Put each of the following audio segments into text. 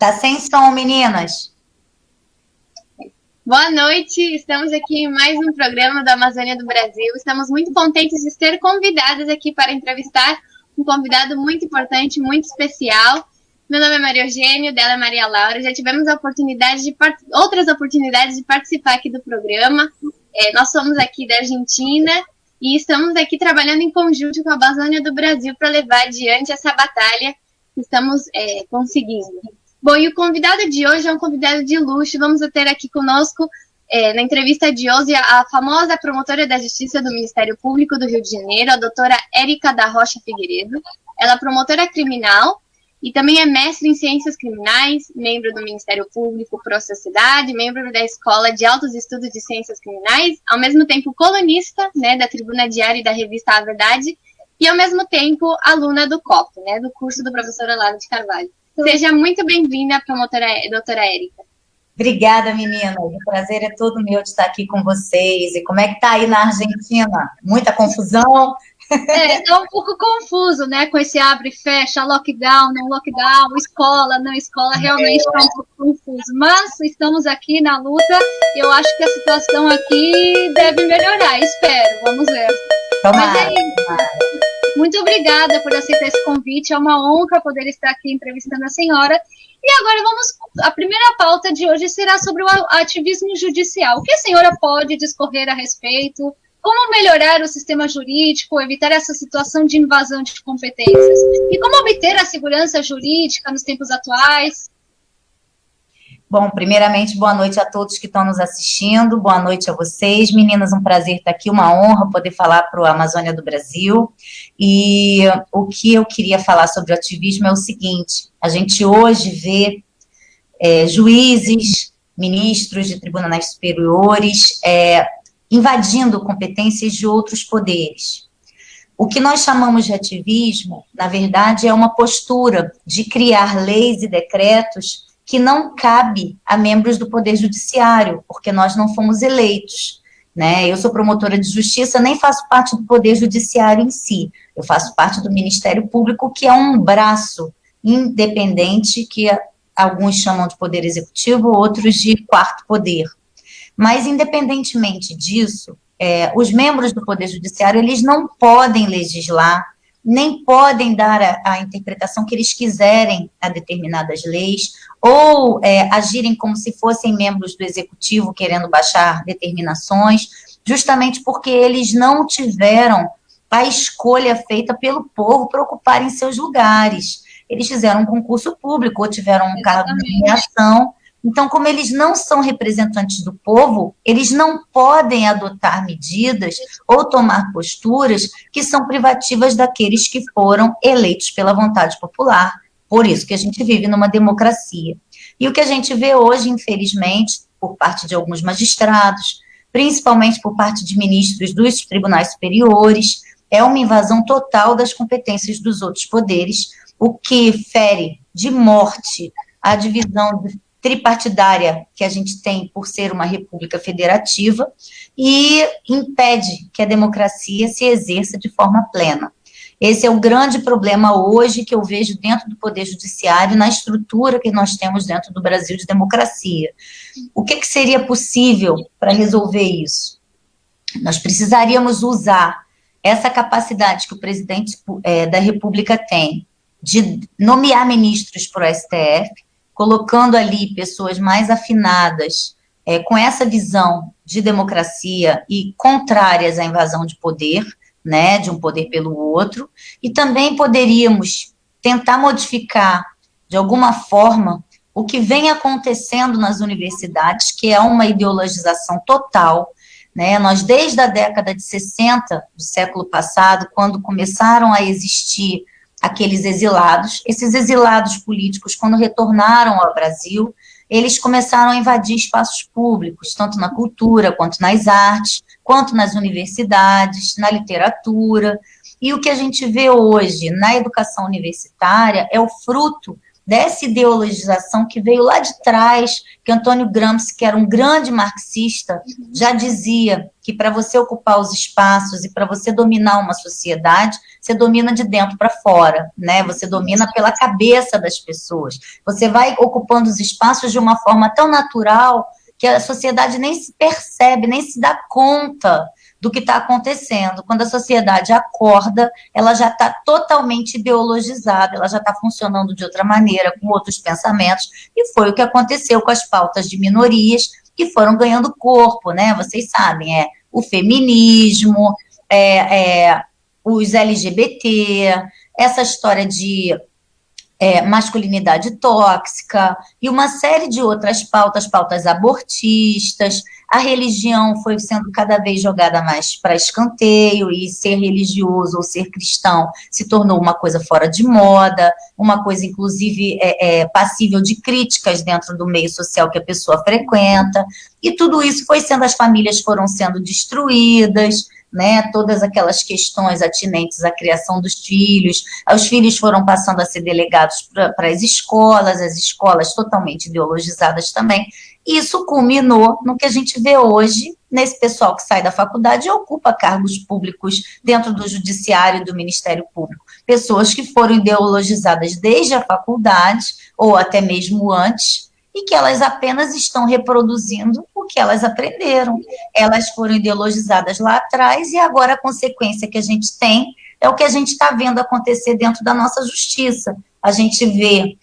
Tá sem som, meninas. Boa noite, estamos aqui em mais um programa da Amazônia do Brasil. Estamos muito contentes de ser convidadas aqui para entrevistar um convidado muito importante, muito especial. Meu nome é Maria Eugênio, dela é Maria Laura. Já tivemos outras oportunidades de participar aqui do programa. Nós somos aqui da Argentina e estamos aqui trabalhando em conjunto com a Amazônia do Brasil para levar adiante essa batalha que estamos conseguindo. Bom, e o convidado de hoje é um convidado de luxo. Vamos ter aqui conosco, na entrevista de hoje, a famosa promotora da Justiça do Ministério Público do Rio de Janeiro, a doutora Érica da Rocha Figueiredo. Ela é promotora criminal e também é mestre em Ciências Criminais, membro do Ministério Público Processidade, membro da Escola de Altos Estudos de Ciências Criminais, ao mesmo tempo colunista, né, da Tribuna Diária e da revista A Verdade, e ao mesmo tempo aluna do COP, né, do curso do professor Olavo de Carvalho. Seja muito bem-vinda, doutora Érica. Obrigada, meninas. O prazer é todo meu de estar aqui com vocês. E como é que tá aí na Argentina? Muita confusão? Tá um pouco confuso, né? Com esse abre e fecha, lockdown, não lockdown, escola, não escola, realmente está um pouco confuso. Mas estamos aqui na luta e eu acho que a situação aqui deve melhorar, espero, vamos ver. Tomara, Mas é isso. Muito obrigada por aceitar esse convite, é uma honra poder estar aqui entrevistando a senhora. E agora a primeira pauta de hoje será sobre o ativismo judicial. O que a senhora pode discorrer a respeito? Como melhorar o sistema jurídico, evitar essa situação de invasão de competências? E como obter a segurança jurídica nos tempos atuais? Bom, primeiramente, boa noite a todos que estão nos assistindo, boa noite a vocês, meninas, um prazer estar aqui, uma honra poder falar para o Amazônia do Brasil, e o que eu queria falar sobre o ativismo é o seguinte: a gente hoje vê juízes, ministros de tribunais superiores invadindo competências de outros poderes. O que nós chamamos de ativismo, na verdade, é uma postura de criar leis e decretos que não cabe a membros do Poder Judiciário, porque nós não fomos eleitos, né? Eu sou promotora de justiça, nem faço parte do Poder Judiciário em si, eu faço parte do Ministério Público, que é um braço independente, que alguns chamam de Poder Executivo, outros de quarto poder. Mas, independentemente disso, os membros do Poder Judiciário, eles não podem legislar, nem podem dar a interpretação que eles quiserem a determinadas leis, ou agirem como se fossem membros do Executivo querendo baixar determinações, justamente porque eles não tiveram a escolha feita pelo povo para ocuparem seus lugares. Eles fizeram um concurso público, ou tiveram um cargo de nomeação. Então, como eles não são representantes do povo, eles não podem adotar medidas ou tomar posturas que são privativas daqueles que foram eleitos pela vontade popular. Por isso que a gente vive numa democracia. E o que a gente vê hoje, infelizmente, por parte de alguns magistrados, principalmente por parte de ministros dos tribunais superiores, é uma invasão total das competências dos outros poderes, o que fere de morte a divisão tripartidária que a gente tem por ser uma república federativa e impede que a democracia se exerça de forma plena. Esse é o grande problema hoje que eu vejo dentro do Poder Judiciário, na estrutura que nós temos dentro do Brasil de democracia. O que seria possível para resolver isso? Nós precisaríamos usar essa capacidade que o presidente da República tem de nomear ministros para o STF, colocando ali pessoas mais afinadas com essa visão de democracia e contrárias à invasão de poder, né, de um poder pelo outro, e também poderíamos tentar modificar, de alguma forma, o que vem acontecendo nas universidades, que é uma ideologização total, né? Nós, desde a década de 60 do século passado, quando começaram a existir aqueles exilados, esses exilados políticos, quando retornaram ao Brasil, eles começaram a invadir espaços públicos, tanto na cultura, quanto nas artes, quanto nas universidades, na literatura, e o que a gente vê hoje na educação universitária é o fruto dessa ideologização que veio lá de trás, que Antônio Gramsci, que era um grande marxista, já dizia que para você ocupar os espaços e para você dominar uma sociedade, você domina de dentro para fora, né? Você domina pela cabeça das pessoas. Você vai ocupando os espaços de uma forma tão natural que a sociedade nem se percebe, nem se dá conta do que está acontecendo. Quando a sociedade acorda, ela já está totalmente ideologizada, ela já está funcionando de outra maneira, com outros pensamentos, e foi o que aconteceu com as pautas de minorias, que foram ganhando corpo, né? Vocês sabem, o feminismo, os LGBT, essa história de masculinidade tóxica e uma série de outras pautas abortistas. A religião foi sendo cada vez jogada mais para escanteio, e ser religioso ou ser cristão se tornou uma coisa fora de moda, uma coisa, inclusive, passível de críticas dentro do meio social que a pessoa frequenta, e tudo isso foi sendo, as famílias foram sendo destruídas, né, todas aquelas questões atinentes à criação dos filhos, os filhos foram passando a ser delegados para as escolas totalmente ideologizadas também, e isso culminou no que a gente vê hoje, nesse pessoal que sai da faculdade e ocupa cargos públicos dentro do judiciário e do Ministério Público, pessoas que foram ideologizadas desde a faculdade, ou até mesmo antes, e que elas apenas estão reproduzindo o que elas aprenderam. Elas foram ideologizadas lá atrás e agora a consequência que a gente tem é o que a gente está vendo acontecer dentro da nossa justiça. A gente vê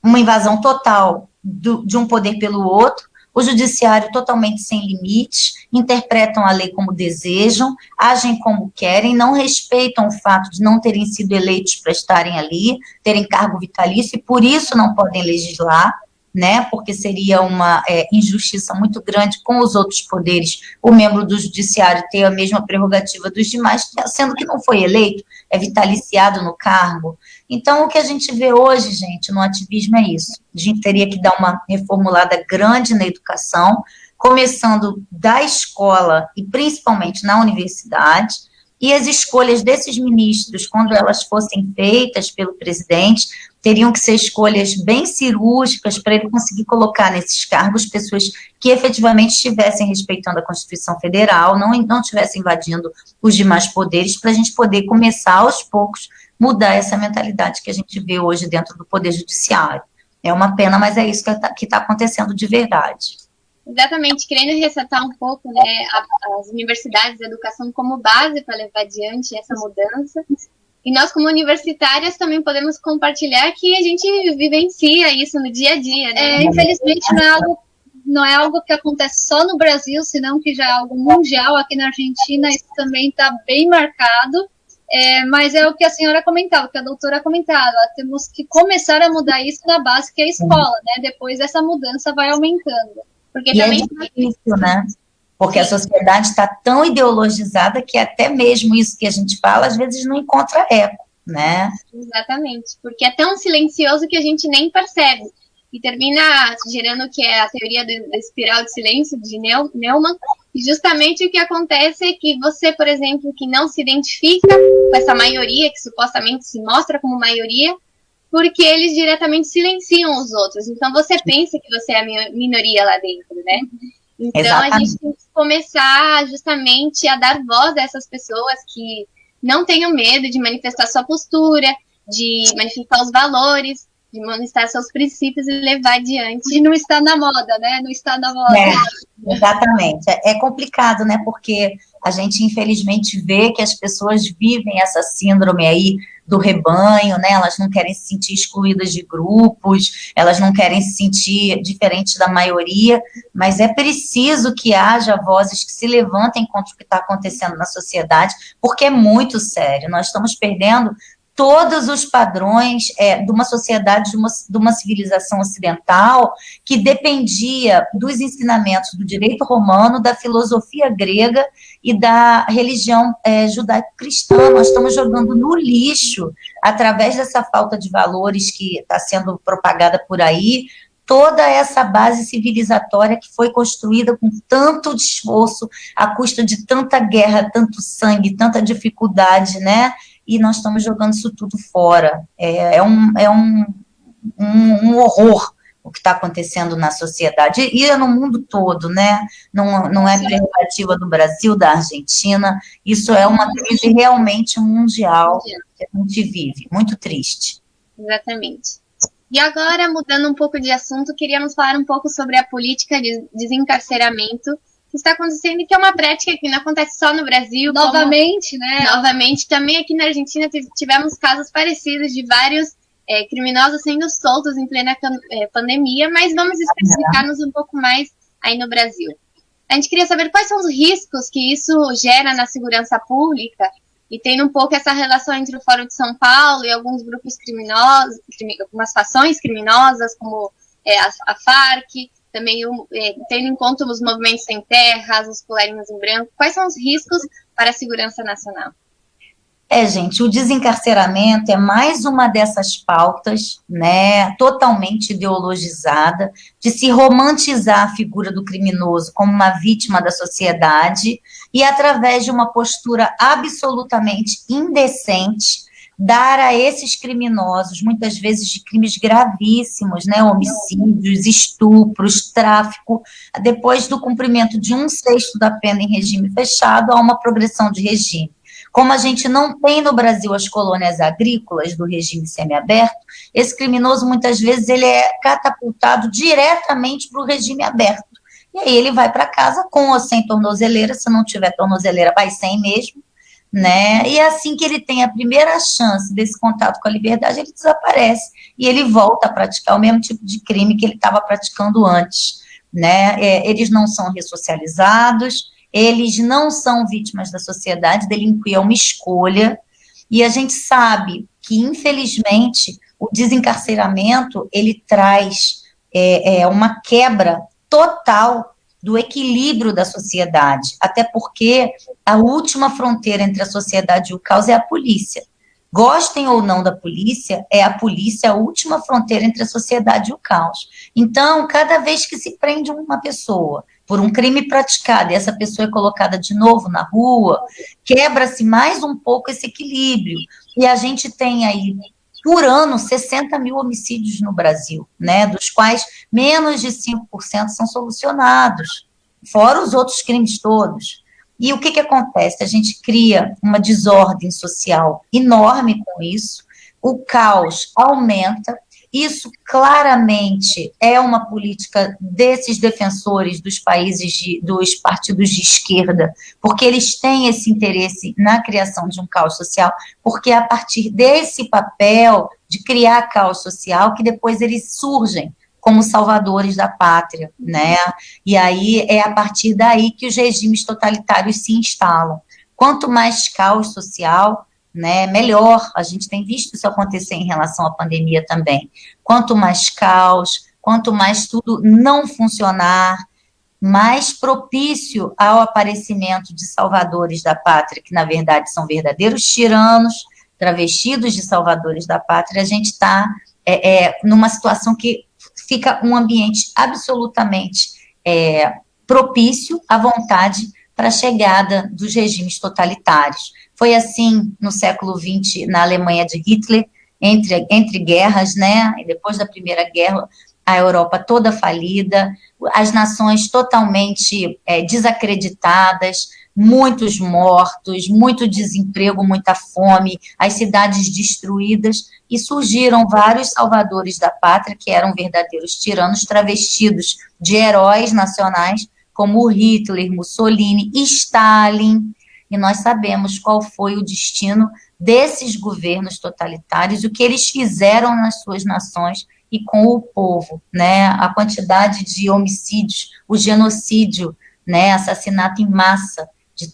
uma invasão total de um poder pelo outro, o judiciário totalmente sem limites, interpretam a lei como desejam, agem como querem, não respeitam o fato de não terem sido eleitos para estarem ali, terem cargo vitalício, e por isso não podem legislar, né, porque seria uma injustiça muito grande com os outros poderes, o membro do judiciário ter a mesma prerrogativa dos demais, sendo que não foi eleito, é vitaliciado no cargo. Então, o que a gente vê hoje, gente, no ativismo é isso. A gente teria que dar uma reformulada grande na educação, começando da escola e principalmente na universidade, e as escolhas desses ministros, quando elas fossem feitas pelo presidente, teriam que ser escolhas bem cirúrgicas para ele conseguir colocar nesses cargos pessoas que efetivamente estivessem respeitando a Constituição Federal, não estivessem invadindo os demais poderes, para a gente poder começar aos poucos mudar essa mentalidade que a gente vê hoje dentro do Poder Judiciário. É uma pena, mas é isso que está acontecendo de verdade. Exatamente, querendo ressaltar um pouco, né, as universidades, a educação como base para levar adiante essa mudança. E nós, como universitárias, também podemos compartilhar que a gente vivencia isso no dia a dia, né? Infelizmente, não é algo que acontece só no Brasil, senão que já é algo mundial. Aqui na Argentina isso também está bem marcado. Mas é o que a senhora comentava, que a doutora comentava, temos que começar a mudar isso na base, que é a escola, né? Depois essa mudança vai aumentando. Porque e também é difícil, né? Porque a sociedade está tão ideologizada que até mesmo isso que a gente fala, às vezes não encontra eco, né? Exatamente, porque é tão silencioso que a gente nem percebe. E termina gerando o que é a teoria da espiral de silêncio de Neumann. E justamente o que acontece é que você, por exemplo, que não se identifica com essa maioria, que supostamente se mostra como maioria, porque eles diretamente silenciam os outros. Então você pensa que você é a minoria lá dentro, né? Então exatamente. A gente tem que começar justamente a dar voz a essas pessoas que não tenham medo de manifestar sua postura, de manifestar os valores, de manifestar seus princípios e levar adiante. De não estar na moda, né? Não estar na moda. Exatamente. É complicado, né? Porque a gente, infelizmente, vê que as pessoas vivem essa síndrome aí do rebanho, né? Elas não querem se sentir excluídas de grupos, elas não querem se sentir diferentes da maioria, mas é preciso que haja vozes que se levantem contra o que está acontecendo na sociedade, porque é muito sério. Nós estamos perdendo todos os padrões de uma sociedade, de uma civilização ocidental que dependia dos ensinamentos do direito romano, da filosofia grega e da religião judaico-cristã. Nós estamos jogando no lixo, através dessa falta de valores que está sendo propagada por aí, toda essa base civilizatória que foi construída com tanto esforço, à custa de tanta guerra, tanto sangue, tanta dificuldade, né? E nós estamos jogando isso tudo fora. É um um horror o que está acontecendo na sociedade, e é no mundo todo, né? Não é prerrogativa do Brasil, da Argentina, isso é uma crise realmente mundial que a gente vive, muito triste. Exatamente. E agora, mudando um pouco de assunto, queríamos falar um pouco sobre a política de desencarceramento que está acontecendo e que é uma prática que não acontece só no Brasil. Novamente, né? Novamente, também aqui na Argentina tivemos casos parecidos de vários criminosos sendo soltos em plena pandemia, mas vamos especificar-nos um pouco mais aí no Brasil. A gente queria saber quais são os riscos que isso gera na segurança pública e tendo um pouco essa relação entre o Fórum de São Paulo e alguns grupos criminosos, algumas fações criminosas, como a Farc, também tendo em conta os movimentos sem terras, os colarinhos em branco. Quais são os riscos para a segurança nacional? Gente, o desencarceramento é mais uma dessas pautas, né, totalmente ideologizada, de se romantizar a figura do criminoso como uma vítima da sociedade e, através de uma postura absolutamente indecente, dar a esses criminosos, muitas vezes de crimes gravíssimos, né, homicídios, estupros, tráfico, depois do cumprimento de 1/6 da pena em regime fechado, há uma progressão de regime. Como a gente não tem no Brasil as colônias agrícolas do regime semiaberto, esse criminoso, muitas vezes, ele é catapultado diretamente para o regime aberto. E aí ele vai para casa com ou sem tornozeleira, se não tiver tornozeleira, vai sem mesmo, né? E assim que ele tem a primeira chance desse contato com a liberdade, ele desaparece e ele volta a praticar o mesmo tipo de crime que ele estava praticando antes, né? Eles não são ressocializados, eles não são vítimas da sociedade, delinquir é uma escolha, e a gente sabe que, infelizmente, o desencarceramento, ele traz uma quebra total do equilíbrio da sociedade, até porque a última fronteira entre a sociedade e o caos é a polícia. Gostem ou não da polícia, é a polícia a última fronteira entre a sociedade e o caos. Então, cada vez que se prende uma pessoa por um crime praticado e essa pessoa é colocada de novo na rua, quebra-se mais um pouco esse equilíbrio. E a gente tem aí, por ano, 60 mil homicídios no Brasil, né, dos quais menos de 5% são solucionados, fora os outros crimes todos. E o que acontece? A gente cria uma desordem social enorme com isso, o caos aumenta, isso claramente é uma política desses defensores dos dos partidos de esquerda, porque eles têm esse interesse na criação de um caos social, porque é a partir desse papel de criar caos social que depois eles surgem como salvadores da pátria, né? E aí é a partir daí que os regimes totalitários se instalam. Quanto mais caos social, né, melhor. A gente tem visto isso acontecer em relação à pandemia também. Quanto mais caos, quanto mais tudo não funcionar, mais propício ao aparecimento de salvadores da pátria, que na verdade são verdadeiros tiranos, travestidos de salvadores da pátria. A gente está numa situação que fica um ambiente absolutamente propício à vontade para a chegada dos regimes totalitários. Foi assim no século XX, na Alemanha de Hitler, entre guerras, né? E depois da Primeira Guerra, a Europa toda falida, as nações totalmente desacreditadas, muitos mortos, muito desemprego, muita fome, as cidades destruídas, e surgiram vários salvadores da pátria, que eram verdadeiros tiranos, travestidos de heróis nacionais, como Hitler, Mussolini, Stalin, e nós sabemos qual foi o destino desses governos totalitários, o que eles fizeram nas suas nações e com o povo, né? A quantidade de homicídios, o genocídio, né? Assassinato em massa de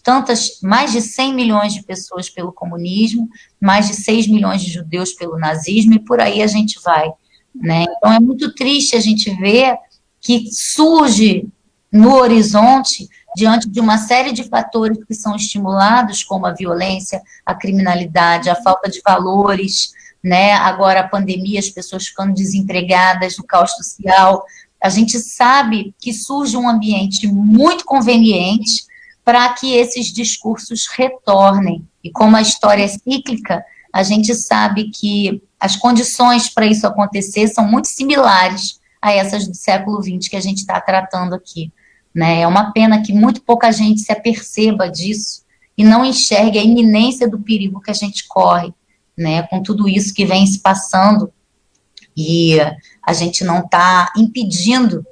mais de 100 milhões de pessoas pelo comunismo, mais de 6 milhões de judeus pelo nazismo, e por aí a gente vai, né? Então é muito triste a gente ver que surge no horizonte, diante de uma série de fatores que são estimulados, como a violência, a criminalidade, a falta de valores, né? Agora a pandemia, as pessoas ficando desempregadas, o caos social. A gente sabe que surge um ambiente muito conveniente para que esses discursos retornem. E como a história é cíclica, a gente sabe que as condições para isso acontecer são muito similares a essas do século XX que a gente está tratando aqui, né? É uma pena que muito pouca gente se aperceba disso e não enxergue a iminência do perigo que a gente corre, né? Com tudo isso que vem se passando, e a gente não está impedindo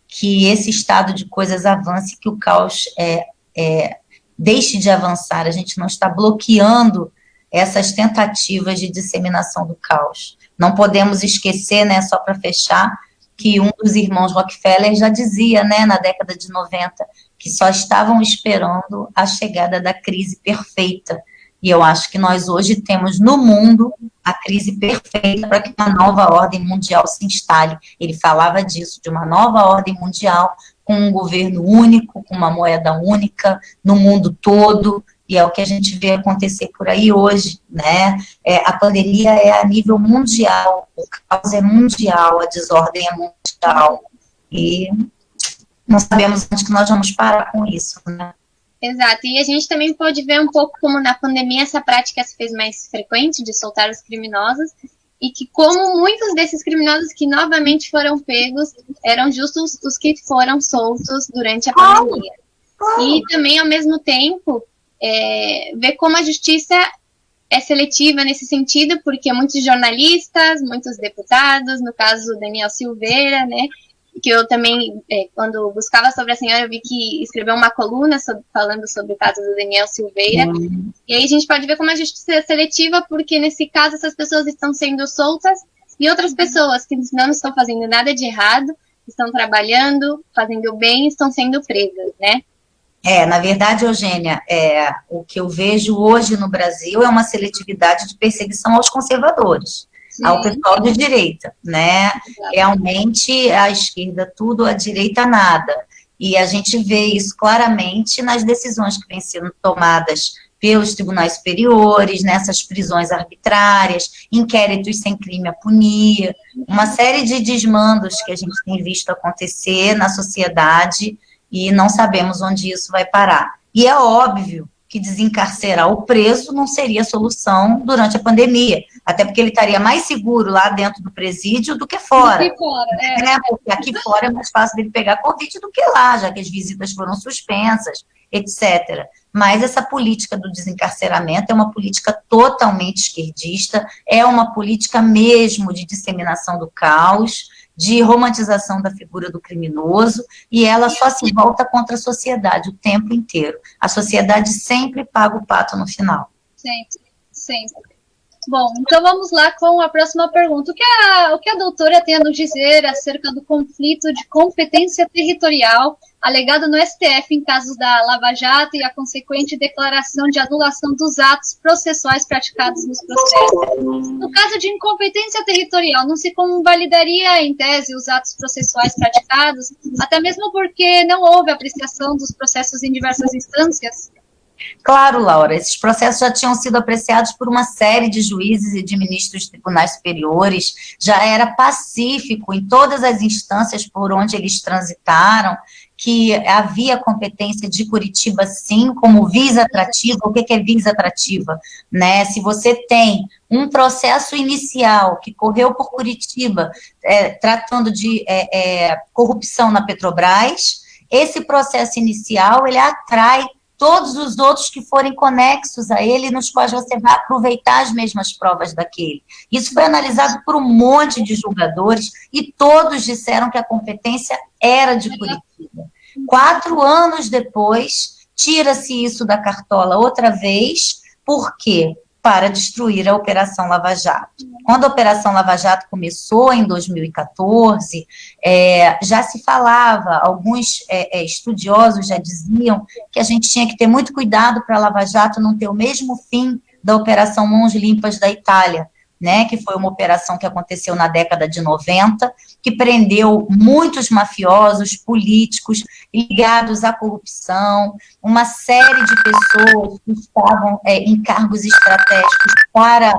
que esse estado de coisas avance, que o caos deixe de avançar, a gente não está bloqueando essas tentativas de disseminação do caos. Não podemos esquecer, né, só para fechar, que um dos irmãos Rockefeller já dizia, né, na década de 90, que só estavam esperando a chegada da crise perfeita. E eu acho que nós hoje temos no mundo a crise perfeita para que uma nova ordem mundial se instale. Ele falava disso, de uma nova ordem mundial, com um governo único, com uma moeda única, no mundo todo, e é o que a gente vê acontecer por aí hoje, né? A pandemia é a nível mundial, o caos é mundial, a desordem é mundial, e não sabemos onde que nós vamos parar com isso, né? Exato, e a gente também pode ver um pouco como na pandemia essa prática se fez mais frequente de soltar os criminosos, e que como muitos desses criminosos que novamente foram pegos eram justos os que foram soltos durante a pandemia. E também, ao mesmo tempo, ver como a justiça é seletiva nesse sentido, porque muitos jornalistas, muitos deputados, no caso Daniel Silveira, né, que eu também, quando buscava sobre a senhora, eu vi que escreveu uma coluna falando sobre o caso do Daniel Silveira, e aí a gente pode ver como a justiça é seletiva, porque nesse caso essas pessoas estão sendo soltas, e outras pessoas que não estão fazendo nada de errado, estão trabalhando, fazendo bem, estão sendo presas, né? Na verdade, Eugênia, o que eu vejo hoje no Brasil é uma seletividade de perseguição aos conservadores. Sim. Ao pessoal de direita, né? Realmente a esquerda tudo, a direita nada. E a gente vê isso claramente nas decisões que vêm sendo tomadas pelos tribunais superiores, nessas prisões arbitrárias, inquéritos sem crime a punir, uma série de desmandos que a gente tem visto acontecer na sociedade e não sabemos onde isso vai parar. E é óbvio que desencarcerar o preso não seria solução durante a pandemia, até porque ele estaria mais seguro lá dentro do presídio do que fora. Aqui fora, Porque aqui fora é mais fácil dele pegar Covid do que lá, já que as visitas foram suspensas, etc. Mas essa política do desencarceramento é uma política totalmente esquerdista, é uma política mesmo de disseminação do caos, de romantização da figura do criminoso, e ela só se volta contra a sociedade o tempo inteiro. A sociedade sempre paga o pato no final. Sempre. Bom, então vamos lá com a próxima pergunta. O que a doutora tem a nos dizer acerca do conflito de competência territorial alegado no STF em casos da Lava Jato e a consequente declaração de anulação dos atos processuais praticados nos processos? No caso de incompetência territorial, não se convalidaria em tese os atos processuais praticados, até mesmo porque não houve apreciação dos processos em diversas instâncias? Claro, Laura, esses processos já tinham sido apreciados por uma série de juízes e de ministros de tribunais superiores, já era pacífico em todas as instâncias por onde eles transitaram, que havia competência de Curitiba, sim, como visa atrativa. O que é visa atrativa? Né? Se você tem um processo inicial que correu por Curitiba, tratando de corrupção na Petrobras, esse processo inicial, ele atrai todos os outros que forem conexos a ele, nos quais você vai aproveitar as mesmas provas daquele. Isso foi analisado por um monte de julgadores e todos disseram que a competência era de Curitiba. 4 anos depois, tira-se isso da cartola outra vez, por quê? Para destruir a Operação Lava Jato. Quando a Operação Lava Jato começou, em 2014, já se falava, alguns estudiosos já diziam que a gente tinha que ter muito cuidado para a Lava Jato não ter o mesmo fim da Operação Mãos Limpas da Itália, né, que foi uma operação que aconteceu na década de 90, que prendeu muitos mafiosos, políticos ligados à corrupção, uma série de pessoas que estavam em cargos estratégicos para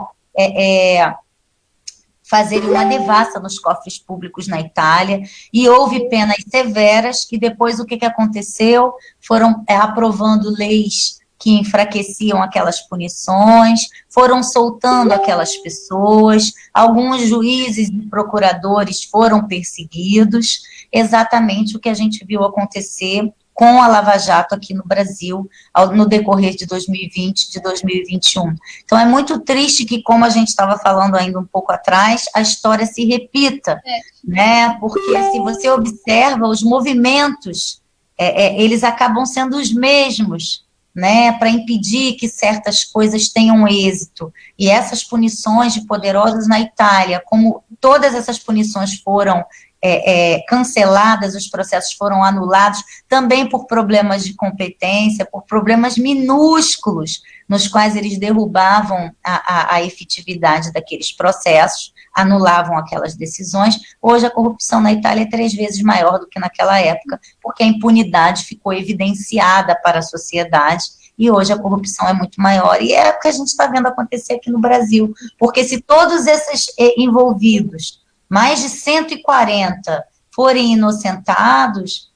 fazerem uma devassa nos cofres públicos na Itália, e houve penas severas, que depois o que aconteceu? Foram aprovando leis que enfraqueciam aquelas punições, foram soltando aquelas pessoas, alguns juízes e procuradores foram perseguidos, exatamente o que a gente viu acontecer com a Lava Jato aqui no Brasil, no decorrer de 2020, de 2021. Então, é muito triste que, como a gente estava falando ainda um pouco atrás, a história se repita, né? Porque se você observa os movimentos, eles acabam sendo os mesmos, né, para impedir que certas coisas tenham êxito. E essas punições de poderosos na Itália, como todas essas punições foram canceladas, os processos foram anulados, também por problemas de competência, por problemas minúsculos, nos quais eles derrubavam a efetividade daqueles processos, anulavam aquelas decisões. Hoje a corrupção na Itália é 3 vezes maior do que naquela época, porque a impunidade ficou evidenciada para a sociedade, e hoje a corrupção é muito maior, e é o que a gente está vendo acontecer aqui no Brasil, porque se todos esses envolvidos, mais de 140, forem inocentados,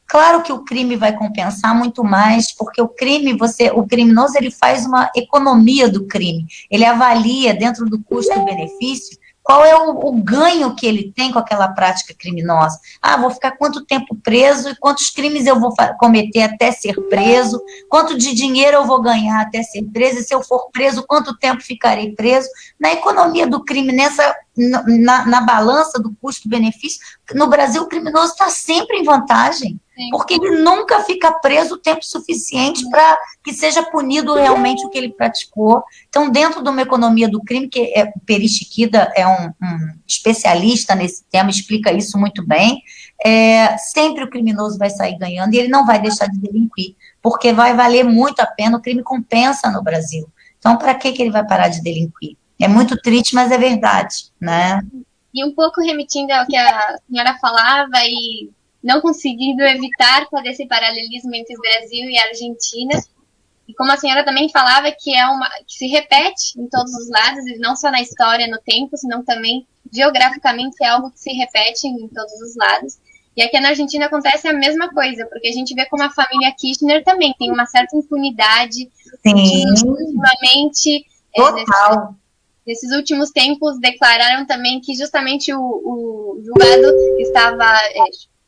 claro que o crime vai compensar muito mais, porque o criminoso, ele faz uma economia do crime, ele avalia dentro do custo-benefício qual é o ganho que ele tem com aquela prática criminosa. Vou ficar quanto tempo preso e quantos crimes eu vou cometer até ser preso, quanto de dinheiro eu vou ganhar até ser preso, e se eu for preso, quanto tempo ficarei preso. Na economia do crime, na balança do custo-benefício, no Brasil o criminoso está sempre em vantagem, porque ele nunca fica preso o tempo suficiente para que seja punido realmente o que ele praticou. Então, dentro de uma economia do crime, que Peri Chiquida é um especialista nesse tema, explica isso muito bem, sempre o criminoso vai sair ganhando e ele não vai deixar de delinquir, porque vai valer muito a pena, o crime compensa no Brasil. Então, para que ele vai parar de delinquir? É muito triste, mas é verdade, né? E um pouco remetindo ao que a senhora falava e não conseguindo evitar fazer esse paralelismo entre o Brasil e a Argentina, e como a senhora também falava, que que se repete em todos os lados, e não só na história, no tempo, senão também geograficamente é algo que se repete em todos os lados. E aqui na Argentina acontece a mesma coisa, porque a gente vê como a família Kirchner também tem uma certa impunidade. Sim. Ultimamente, total. Nesses últimos tempos, declararam também que justamente o julgado estava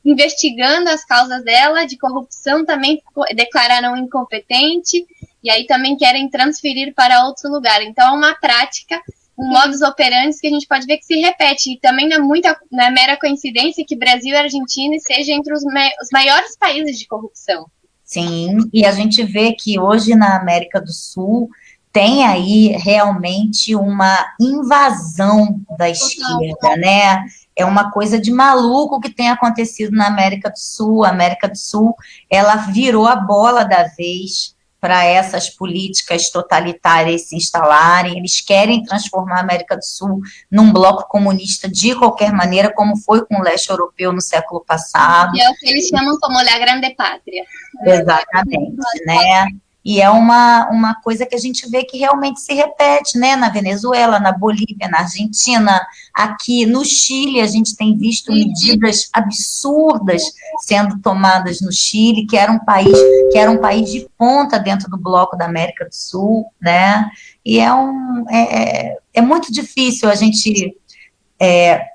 investigando as causas dela, de corrupção também declararam incompetente, e aí também querem transferir para outro lugar. Então é uma prática, um modus operandi que a gente pode ver que se repete, e também não é mera coincidência que Brasil e Argentina estejam entre os maiores países de corrupção. Sim, e a gente vê que hoje na América do Sul tem aí realmente uma invasão da esquerda, né? É uma coisa de maluco que tem acontecido na América do Sul. A América do Sul, ela virou a bola da vez para essas políticas totalitárias se instalarem. Eles querem transformar a América do Sul num bloco comunista de qualquer maneira, como foi com o leste europeu no século passado. E é o que eles chamam como a grande pátria. Exatamente, né? E é uma coisa que a gente vê que realmente se repete, né? Na Venezuela, na Bolívia, na Argentina, aqui no Chile, a gente tem visto medidas absurdas sendo tomadas no Chile, que era um país de ponta dentro do bloco da América do Sul, né? E é muito difícil a gente,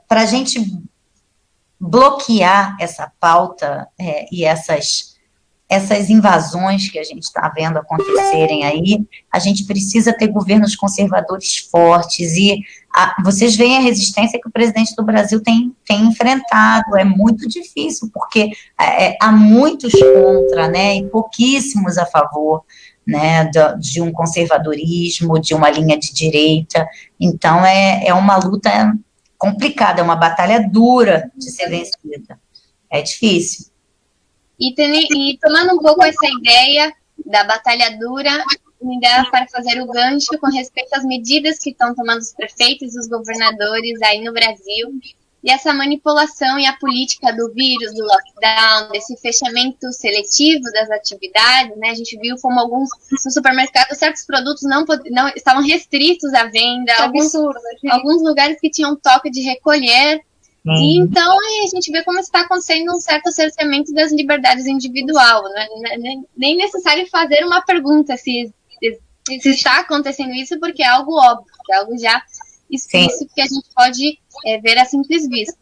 para a gente bloquear essa pauta e essas invasões que a gente está vendo acontecerem aí, a gente precisa ter governos conservadores fortes, e vocês veem a resistência que o presidente do Brasil tem enfrentado. É muito difícil, porque há muitos contra, né, e pouquíssimos a favor, né, de um conservadorismo, de uma linha de direita. Então, é uma luta complicada, é uma batalha dura de ser vencida. É difícil. E tomando um pouco essa ideia da batalha dura, me dá para fazer o gancho com respeito às medidas que estão tomando os prefeitos e os governadores aí no Brasil, e essa manipulação e a política do vírus, do lockdown, desse fechamento seletivo das atividades, né? A gente viu como alguns no supermercado, certos produtos não estavam restritos à venda, alguns lugares que tinham toque de recolher. E então a gente vê como está acontecendo um certo cerceamento das liberdades individuais. Não é nem necessário fazer uma pergunta se está acontecendo isso, porque é algo óbvio, é algo já explícito que a gente pode ver a simples vista.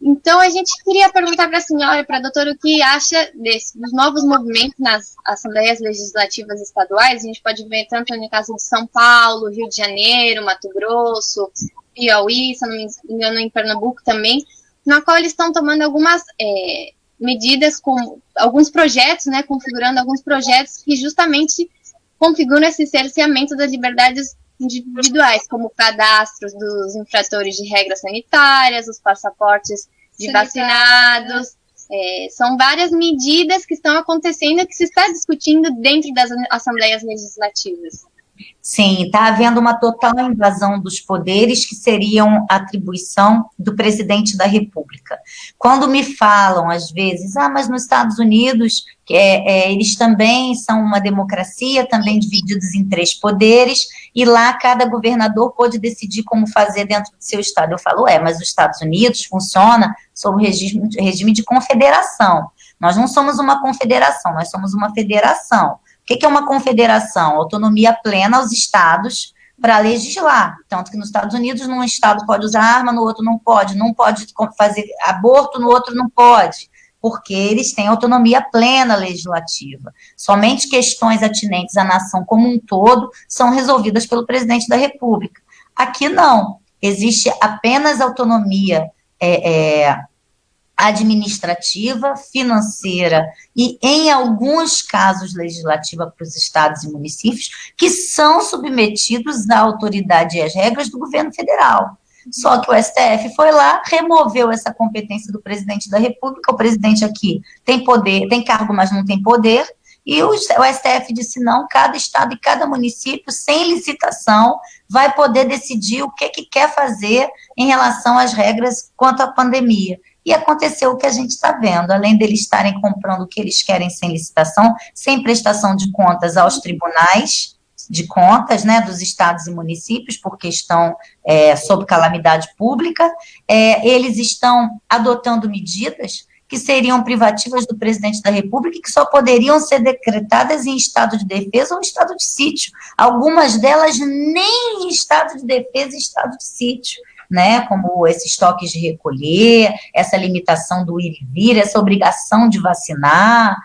Então, a gente queria perguntar para a senhora, para a doutora, o que acha dos novos movimentos nas assembleias legislativas estaduais. A gente pode ver tanto no caso de São Paulo, Rio de Janeiro, Mato Grosso, Piauí, se não me engano, em Pernambuco também, na qual eles estão tomando algumas medidas, com alguns projetos, né, configurando alguns projetos que justamente configuram esse cerceamento das liberdades individuais, como cadastros dos infratores de regras sanitárias, os passaportes de vacinados. São várias medidas que estão acontecendo e que se está discutindo dentro das assembleias legislativas. Sim, está havendo uma total invasão dos poderes que seriam atribuição do presidente da República. Quando me falam, às vezes, mas nos Estados Unidos, eles também são uma democracia, também divididos em 3 poderes, e lá cada governador pode decidir como fazer dentro do seu estado. Eu falo, mas os Estados Unidos funciona sob o regime de confederação. Nós não somos uma confederação, nós somos uma federação. O que é uma confederação? Autonomia plena aos estados para legislar. Tanto que nos Estados Unidos, num estado pode usar arma, no outro não pode fazer aborto, no outro não pode, porque eles têm autonomia plena legislativa. Somente questões atinentes à nação como um todo são resolvidas pelo presidente da República. Aqui não. Existe apenas autonomia administrativa, financeira e, em alguns casos, legislativa para os estados e municípios, que são submetidos à autoridade e às regras do governo federal. Só que o STF foi lá, removeu essa competência do presidente da República. O presidente aqui tem poder, tem cargo, mas não tem poder, e o STF disse não, cada estado e cada município, sem licitação, vai poder decidir o que quer fazer em relação às regras quanto à pandemia. E aconteceu o que a gente está vendo, além deles estarem comprando o que eles querem sem licitação, sem prestação de contas aos tribunais de contas, né, dos estados e municípios, porque estão sob calamidade pública, eles estão adotando medidas que seriam privativas do presidente da República e que só poderiam ser decretadas em estado de defesa ou estado de sítio. Algumas delas nem em estado de defesa e estado de sítio, né, como esses toques de recolher, essa limitação do ir e vir, essa obrigação de vacinar,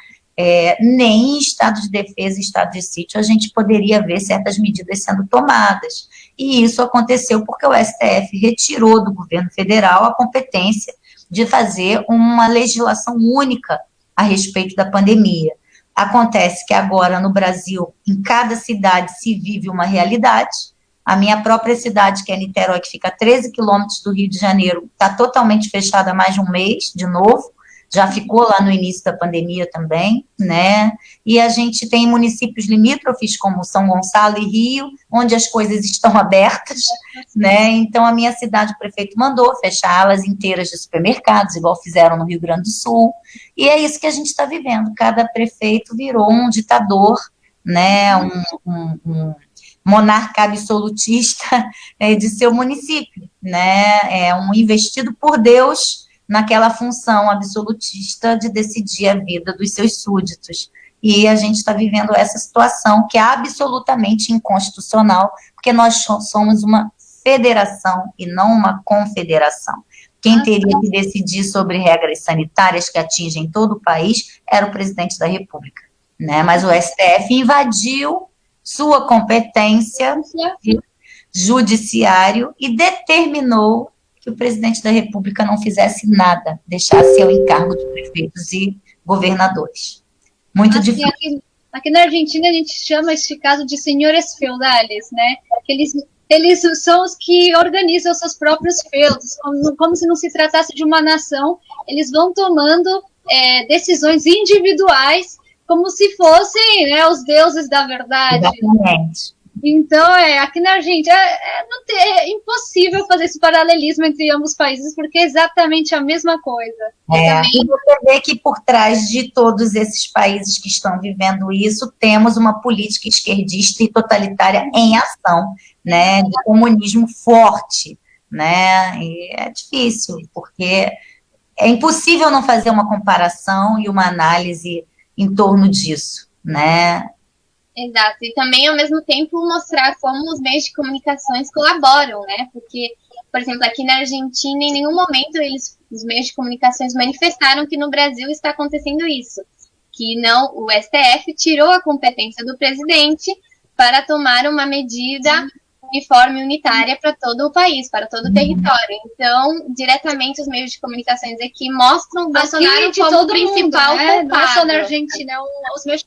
nem em estado de defesa e estado de sítio a gente poderia ver certas medidas sendo tomadas. E isso aconteceu porque o STF retirou do governo federal a competência de fazer uma legislação única a respeito da pandemia. Acontece que agora no Brasil, em cada cidade se vive uma realidade. A minha própria cidade, que é Niterói, que fica a 13 quilômetros do Rio de Janeiro, está totalmente fechada há mais de um mês, de novo, já ficou lá no início da pandemia também, né, e a gente tem municípios limítrofes, como São Gonçalo e Rio, onde as coisas estão abertas, né, então a minha cidade, o prefeito mandou fechar alas inteiras de supermercados, igual fizeram no Rio Grande do Sul, e é isso que a gente está vivendo, cada prefeito virou um ditador, né, um monarca absolutista de seu município, né, um investido por Deus naquela função absolutista de decidir a vida dos seus súditos. E a gente está vivendo essa situação que é absolutamente inconstitucional, porque nós somos uma federação e não uma confederação. Quem teria que decidir sobre regras sanitárias que atingem todo o país era o presidente da República, né? Mas o STF invadiu sua competência de judiciário e determinou que o presidente da República não fizesse nada, deixasse ao encargo de prefeitos e governadores. Muito difícil. Aqui na Argentina a gente chama esse caso de senhores feudales, né? Eles são os que organizam seus próprios feudos, como se não se tratasse de uma nação. Eles vão tomando decisões individuais, como se fossem, né, os deuses da verdade. Exatamente. Então, aqui na Argentina é impossível fazer esse paralelismo entre ambos os países, porque é exatamente a mesma coisa. E você vê que por trás de todos esses países que estão vivendo isso, temos uma política esquerdista e totalitária em ação, né, de comunismo forte, né? E é difícil, porque é impossível não fazer uma comparação e uma análise em torno disso, né? Exato, e também, ao mesmo tempo, mostrar como os meios de comunicações colaboram, né? Porque, por exemplo, aqui na Argentina, em nenhum momento os meios de comunicações manifestaram que no Brasil está acontecendo isso, que não, o STF tirou a competência do presidente para tomar uma medida uniforme, unitária para todo o país, para todo o território. Então, diretamente, os meios de comunicações aqui mostram o Bolsonaro como todo principal mundo, né? culpado. Não é só na Argentina, os meios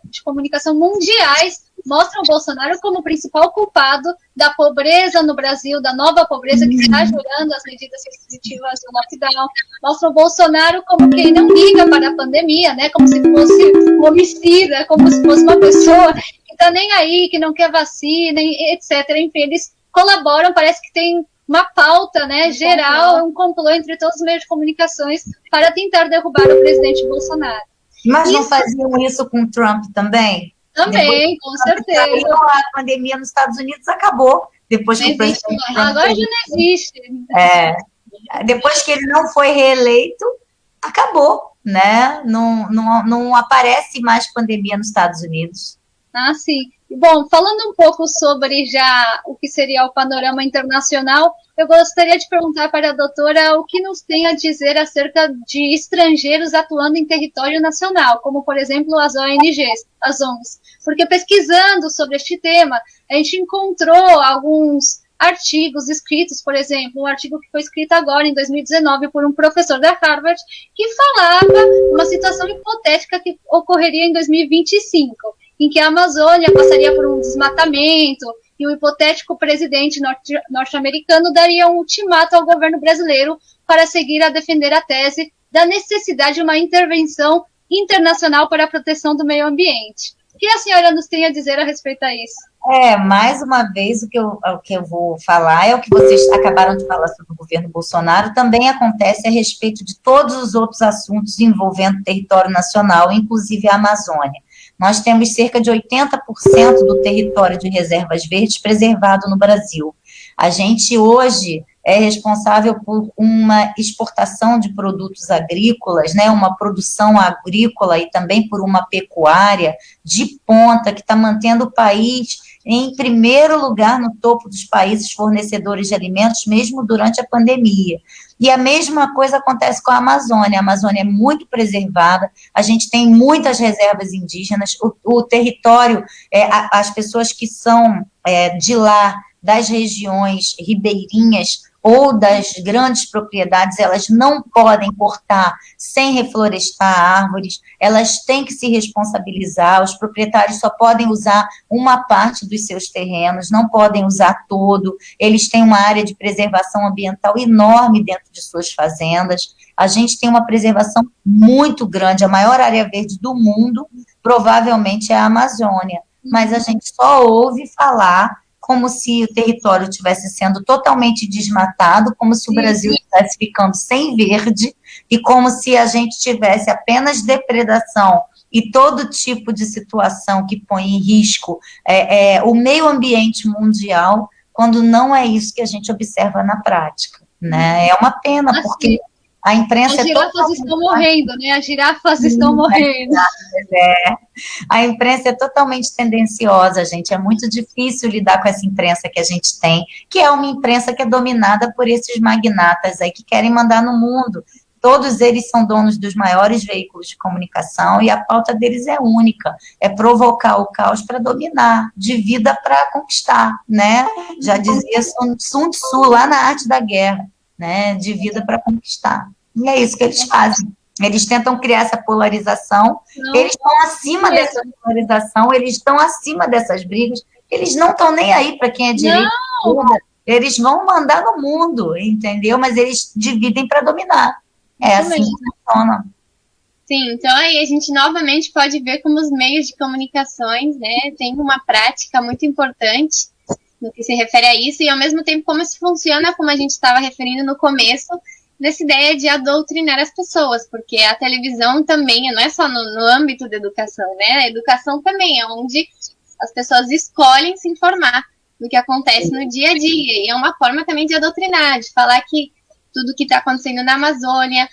de comunicação mundiais mostram o Bolsonaro como principal culpado da pobreza no Brasil, da nova pobreza que está gerando as medidas restritivas do lockdown. Mostram o Bolsonaro como quem não liga para a pandemia, né? Como se fosse um homicida, como se fosse uma pessoa que está nem aí, que não quer vacina, etc. Enfim, eles colaboram, parece que tem uma pauta, né, geral, um complô entre todos os meios de comunicações para tentar derrubar o presidente Bolsonaro. Mas não faziam isso com o Trump também? Também, com certeza. A pandemia nos Estados Unidos acabou. Depois que o presidente agora já não existe. Depois que ele não foi reeleito, acabou, né? Não aparece mais pandemia nos Estados Unidos. Ah, sim. Bom, falando um pouco sobre já o que seria o panorama internacional, eu gostaria de perguntar para a doutora o que nos tem a dizer acerca de estrangeiros atuando em território nacional, como, por exemplo, as ONGs, as ONGs. Porque pesquisando sobre este tema, a gente encontrou alguns artigos escritos, por exemplo, um artigo que foi escrito agora, em 2019, por um professor da Harvard, que falava uma situação hipotética que ocorreria em 2025, em que a Amazônia passaria por um desmatamento e o hipotético presidente norte-americano daria um ultimato ao governo brasileiro para seguir a defender a tese da necessidade de uma intervenção internacional para a proteção do meio ambiente. O que a senhora nos tem a dizer a respeito a isso? Mais uma vez, o que eu vou falar é o que vocês acabaram de falar sobre o governo Bolsonaro, também acontece a respeito de todos os outros assuntos envolvendo o território nacional, inclusive a Amazônia. Nós temos cerca de 80% do território de reservas verdes preservado no Brasil. A gente hoje é responsável por uma exportação de produtos agrícolas, né, uma produção agrícola e também por uma pecuária de ponta que está mantendo o país em primeiro lugar no topo dos países fornecedores de alimentos, mesmo durante a pandemia. E a mesma coisa acontece com a Amazônia. A Amazônia é muito preservada, a gente tem muitas reservas indígenas, o território, as pessoas que são de lá, das regiões ribeirinhas ou das grandes propriedades, elas não podem cortar sem reflorestar árvores, elas têm que se responsabilizar, os proprietários só podem usar uma parte dos seus terrenos, não podem usar todo, eles têm uma área de preservação ambiental enorme dentro de suas fazendas, a gente tem uma preservação muito grande, a maior área verde do mundo, provavelmente é a Amazônia, mas a gente só ouve falar como se o território estivesse sendo totalmente desmatado, como se o Brasil estivesse ficando sem verde, e como se a gente tivesse apenas depredação e todo tipo de situação que põe em risco o meio ambiente mundial, quando não é isso que a gente observa na prática, né? É uma pena, porque a imprensa... As girafas estão morrendo, né? As girafas estão morrendo. A imprensa é totalmente tendenciosa, gente. É muito difícil lidar com essa imprensa que a gente tem, que é uma imprensa que é dominada por esses magnatas aí que querem mandar no mundo. Todos eles são donos dos maiores veículos de comunicação e a pauta deles é única, é provocar o caos para dominar, de vida para conquistar, né? Já dizia Sun Tzu lá na Arte da Guerra, né? De vida para conquistar. E é isso que eles fazem. Eles tentam criar essa polarização, eles estão acima dessa polarização, eles estão acima dessas brigas, eles não estão nem aí para quem é direita, eles vão mandar no mundo, entendeu? Mas eles dividem para dominar. É assim que funciona. Sim, então aí a gente novamente pode ver como os meios de comunicações, né, têm uma prática muito importante no que se refere a isso, e ao mesmo tempo como isso funciona, como a gente estava referindo no começo, dessa ideia de adoutrinar as pessoas, porque a televisão também, não é só no âmbito da educação, né? A educação também é onde as pessoas escolhem se informar. do que acontece no dia a dia. E é uma forma também de adoutrinar, de falar que tudo que está acontecendo na Amazônia,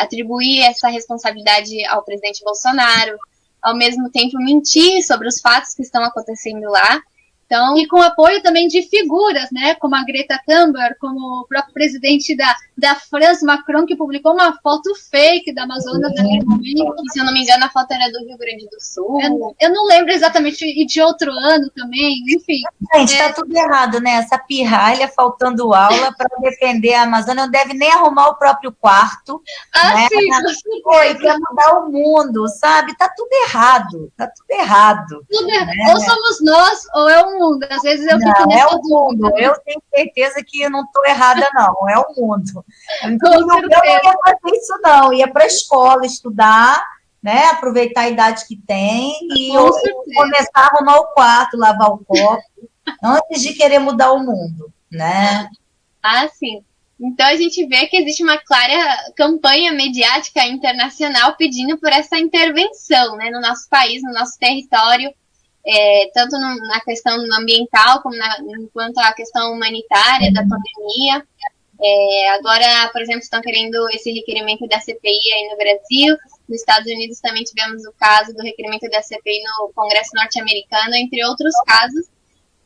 atribuir essa responsabilidade ao presidente Bolsonaro, ao mesmo tempo mentir sobre os fatos que estão acontecendo lá. Então, e com apoio também de figuras, né, como a Greta Thunberg, como o próprio presidente da França, Macron, que publicou uma foto fake da Amazônia naquele momento. E, se eu não me engano, a foto era do Rio Grande do Sul. Eu não lembro exatamente, e de outro ano também, enfim. Gente, tá tudo errado, né? Essa pirralha faltando aula para defender a Amazônia, não deve nem arrumar o próprio quarto. Né? Sim, foi, quer mudar o mundo, sabe? Tá tudo errado, tá tudo errado. Né? Ou somos nós, ou é o mundo. Às vezes eu fico nessa dúvida. Eu tenho certeza que não estou errada, não. É o mundo. Então, eu não ia fazer isso, não. Ia para a escola estudar, né? Aproveitar a idade que tem e começar a arrumar o quarto, lavar o copo, antes de querer mudar o mundo, né? Ah, sim. Então, a gente vê que existe uma clara campanha mediática internacional pedindo por essa intervenção, né, no nosso país, no nosso território, tanto na questão ambiental, como quanto a questão humanitária da pandemia. Agora, por exemplo, estão querendo esse requerimento da CPI aí no Brasil. Nos Estados Unidos também tivemos o caso do requerimento da CPI no Congresso norte-americano, entre outros casos.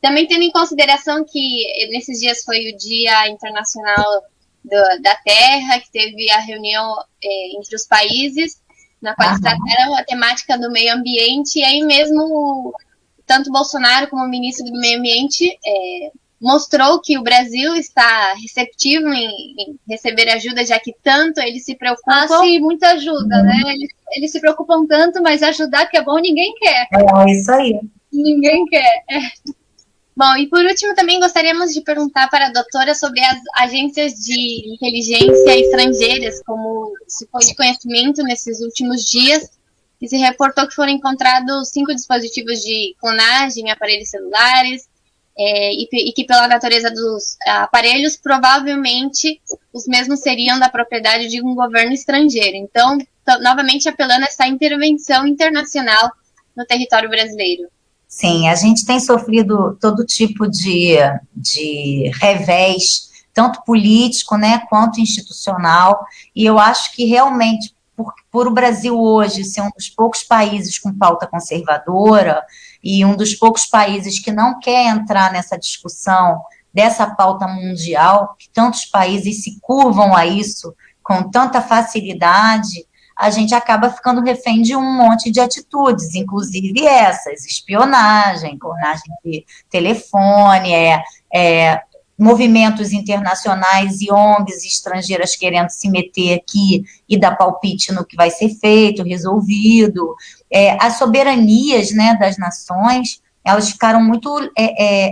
Também tendo em consideração que nesses dias foi o Dia Internacional da Terra, que teve a reunião entre os países, na qual eles trataram a temática do meio ambiente, e aí mesmo tanto Bolsonaro como o ministro do Meio Ambiente mostrou que o Brasil está receptivo em receber ajuda, já que tanto eles se preocupam. Sim, muita ajuda, né? Eles se preocupam tanto, mas ajudar que é bom, ninguém quer. É isso aí. Ninguém quer. Bom, e por último, também gostaríamos de perguntar para a doutora sobre as agências de inteligência estrangeiras, como se foi de conhecimento nesses últimos dias, que se reportou que foram encontrados 5 dispositivos de clonagem em aparelhos celulares, e que pela natureza dos aparelhos, provavelmente os mesmos seriam da propriedade de um governo estrangeiro. Então, novamente apelando a essa intervenção internacional no território brasileiro. Sim, a gente tem sofrido todo tipo de revés, tanto político, né, quanto institucional, e eu acho que realmente, por o Brasil hoje ser um dos poucos países com pauta conservadora, e um dos poucos países que não quer entrar nessa discussão dessa pauta mundial, que tantos países se curvam a isso com tanta facilidade, a gente acaba ficando refém de um monte de atitudes, inclusive essas, espionagem, clonagem de telefone, movimentos internacionais e ONGs estrangeiras querendo se meter aqui e dar palpite no que vai ser feito, resolvido. As soberanias, né, das nações, elas ficaram muito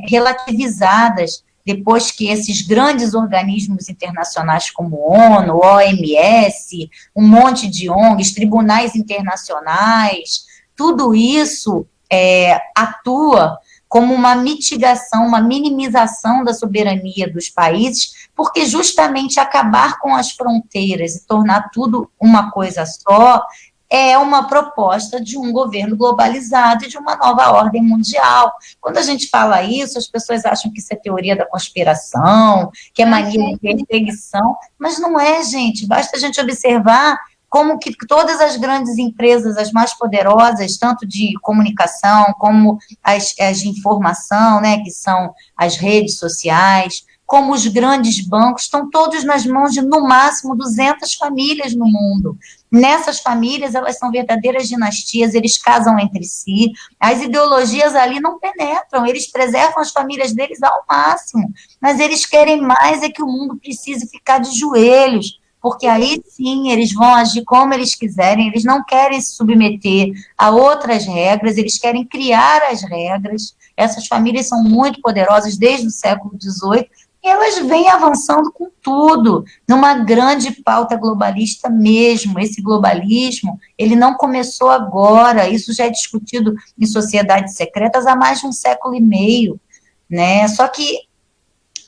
relativizadas depois que esses grandes organismos internacionais como ONU, OMS, um monte de ONGs, tribunais internacionais, tudo isso atua como uma mitigação, uma minimização da soberania dos países, porque justamente acabar com as fronteiras e tornar tudo uma coisa só é uma proposta de um governo globalizado e de uma nova ordem mundial. Quando a gente fala isso, as pessoas acham que isso é teoria da conspiração, que é mania de perseguição, mas não é, gente. Basta a gente observar como que todas as grandes empresas, as mais poderosas, tanto de comunicação como as de informação, né, que são as redes sociais, como os grandes bancos, estão todos nas mãos de, no máximo, 200 famílias no mundo. Nessas famílias, elas são verdadeiras dinastias, eles casam entre si, as ideologias ali não penetram, eles preservam as famílias deles ao máximo, mas eles querem mais que o mundo precise ficar de joelhos, porque aí sim eles vão agir como eles quiserem, eles não querem se submeter a outras regras, eles querem criar as regras. Essas famílias são muito poderosas desde o século XVIII, e elas vêm avançando com tudo, numa grande pauta globalista mesmo. Esse globalismo, ele não começou agora, isso já é discutido em sociedades secretas há mais de um século e meio, né? Só que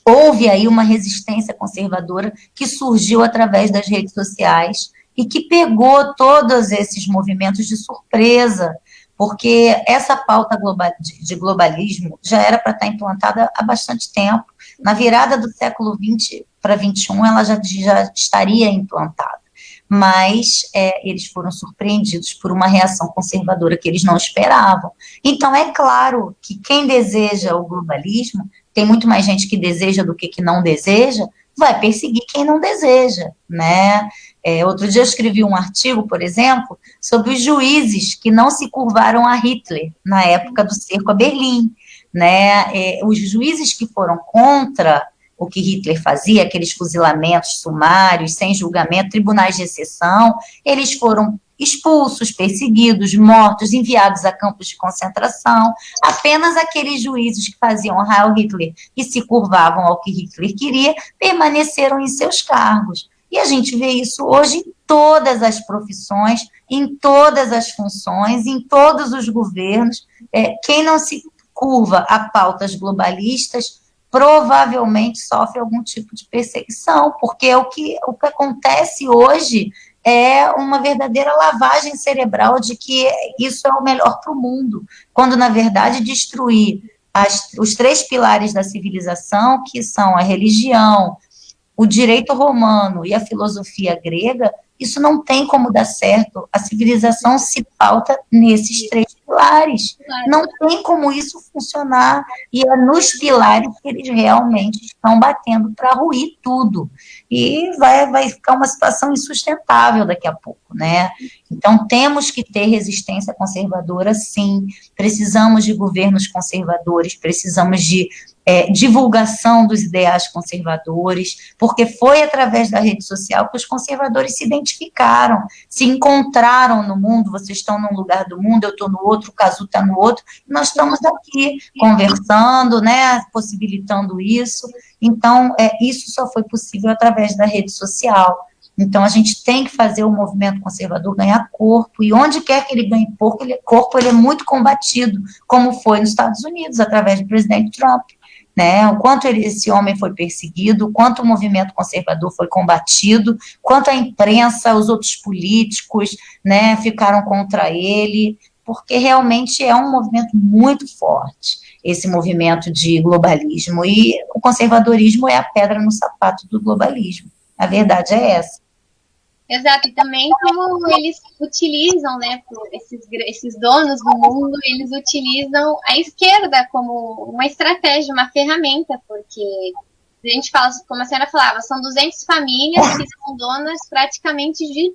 houve aí uma resistência conservadora que surgiu através das redes sociais e que pegou todos esses movimentos de surpresa, porque essa pauta de globalismo já era para estar implantada há bastante tempo. Na virada do século XX para XXI, ela já estaria implantada, mas eles foram surpreendidos por uma reação conservadora que eles não esperavam. Então, é claro que quem deseja o globalismo, tem muito mais gente que deseja do que não deseja, vai perseguir quem não deseja, né? Outro dia eu escrevi um artigo, por exemplo, sobre os juízes que não se curvaram a Hitler na época do cerco a Berlim, né? Os juízes que foram contra o que Hitler fazia, aqueles fuzilamentos sumários, sem julgamento, tribunais de exceção, eles foram expulsos, perseguidos, mortos, enviados a campos de concentração. Apenas aqueles juízes que faziam Heil Hitler e se curvavam ao que Hitler queria, permaneceram em seus cargos. E a gente vê isso hoje em todas as profissões, em todas as funções, em todos os governos. Quem não se curva a pautas globalistas provavelmente sofre algum tipo de perseguição, porque o que acontece hoje é uma verdadeira lavagem cerebral de que isso é o melhor para o mundo, quando, na verdade, destruir os 3 pilares da civilização, que são a religião, o direito romano e a filosofia grega, isso não tem como dar certo. A civilização se pauta nesses 3 pilares. Não tem como isso funcionar. E é nos pilares que eles realmente estão batendo para ruir tudo. E vai ficar uma situação insustentável daqui a pouco, né? Então, temos que ter resistência conservadora, sim. Precisamos de governos conservadores, precisamos de divulgação dos ideais conservadores, porque foi através da rede social que os conservadores se identificaram, se encontraram no mundo. Vocês estão num lugar do mundo, eu estou no outro, o Cazu está no outro, nós estamos aqui conversando, né, possibilitando isso. Então, isso só foi possível através da rede social. Então, a gente tem que fazer o movimento conservador ganhar corpo, e onde quer que ele ganhe corpo, ele é muito combatido, como foi nos Estados Unidos, através do presidente Trump, né? O quanto esse homem foi perseguido, o quanto o movimento conservador foi combatido, quanto a imprensa, os outros políticos, né, ficaram contra ele, porque realmente é um movimento muito forte, esse movimento de globalismo, e o conservadorismo é a pedra no sapato do globalismo. A verdade é essa. Exato, e também como eles utilizam, né, esses donos do mundo, eles utilizam a esquerda como uma estratégia, uma ferramenta, porque a gente fala, como a senhora falava, são 200 famílias que são donas praticamente de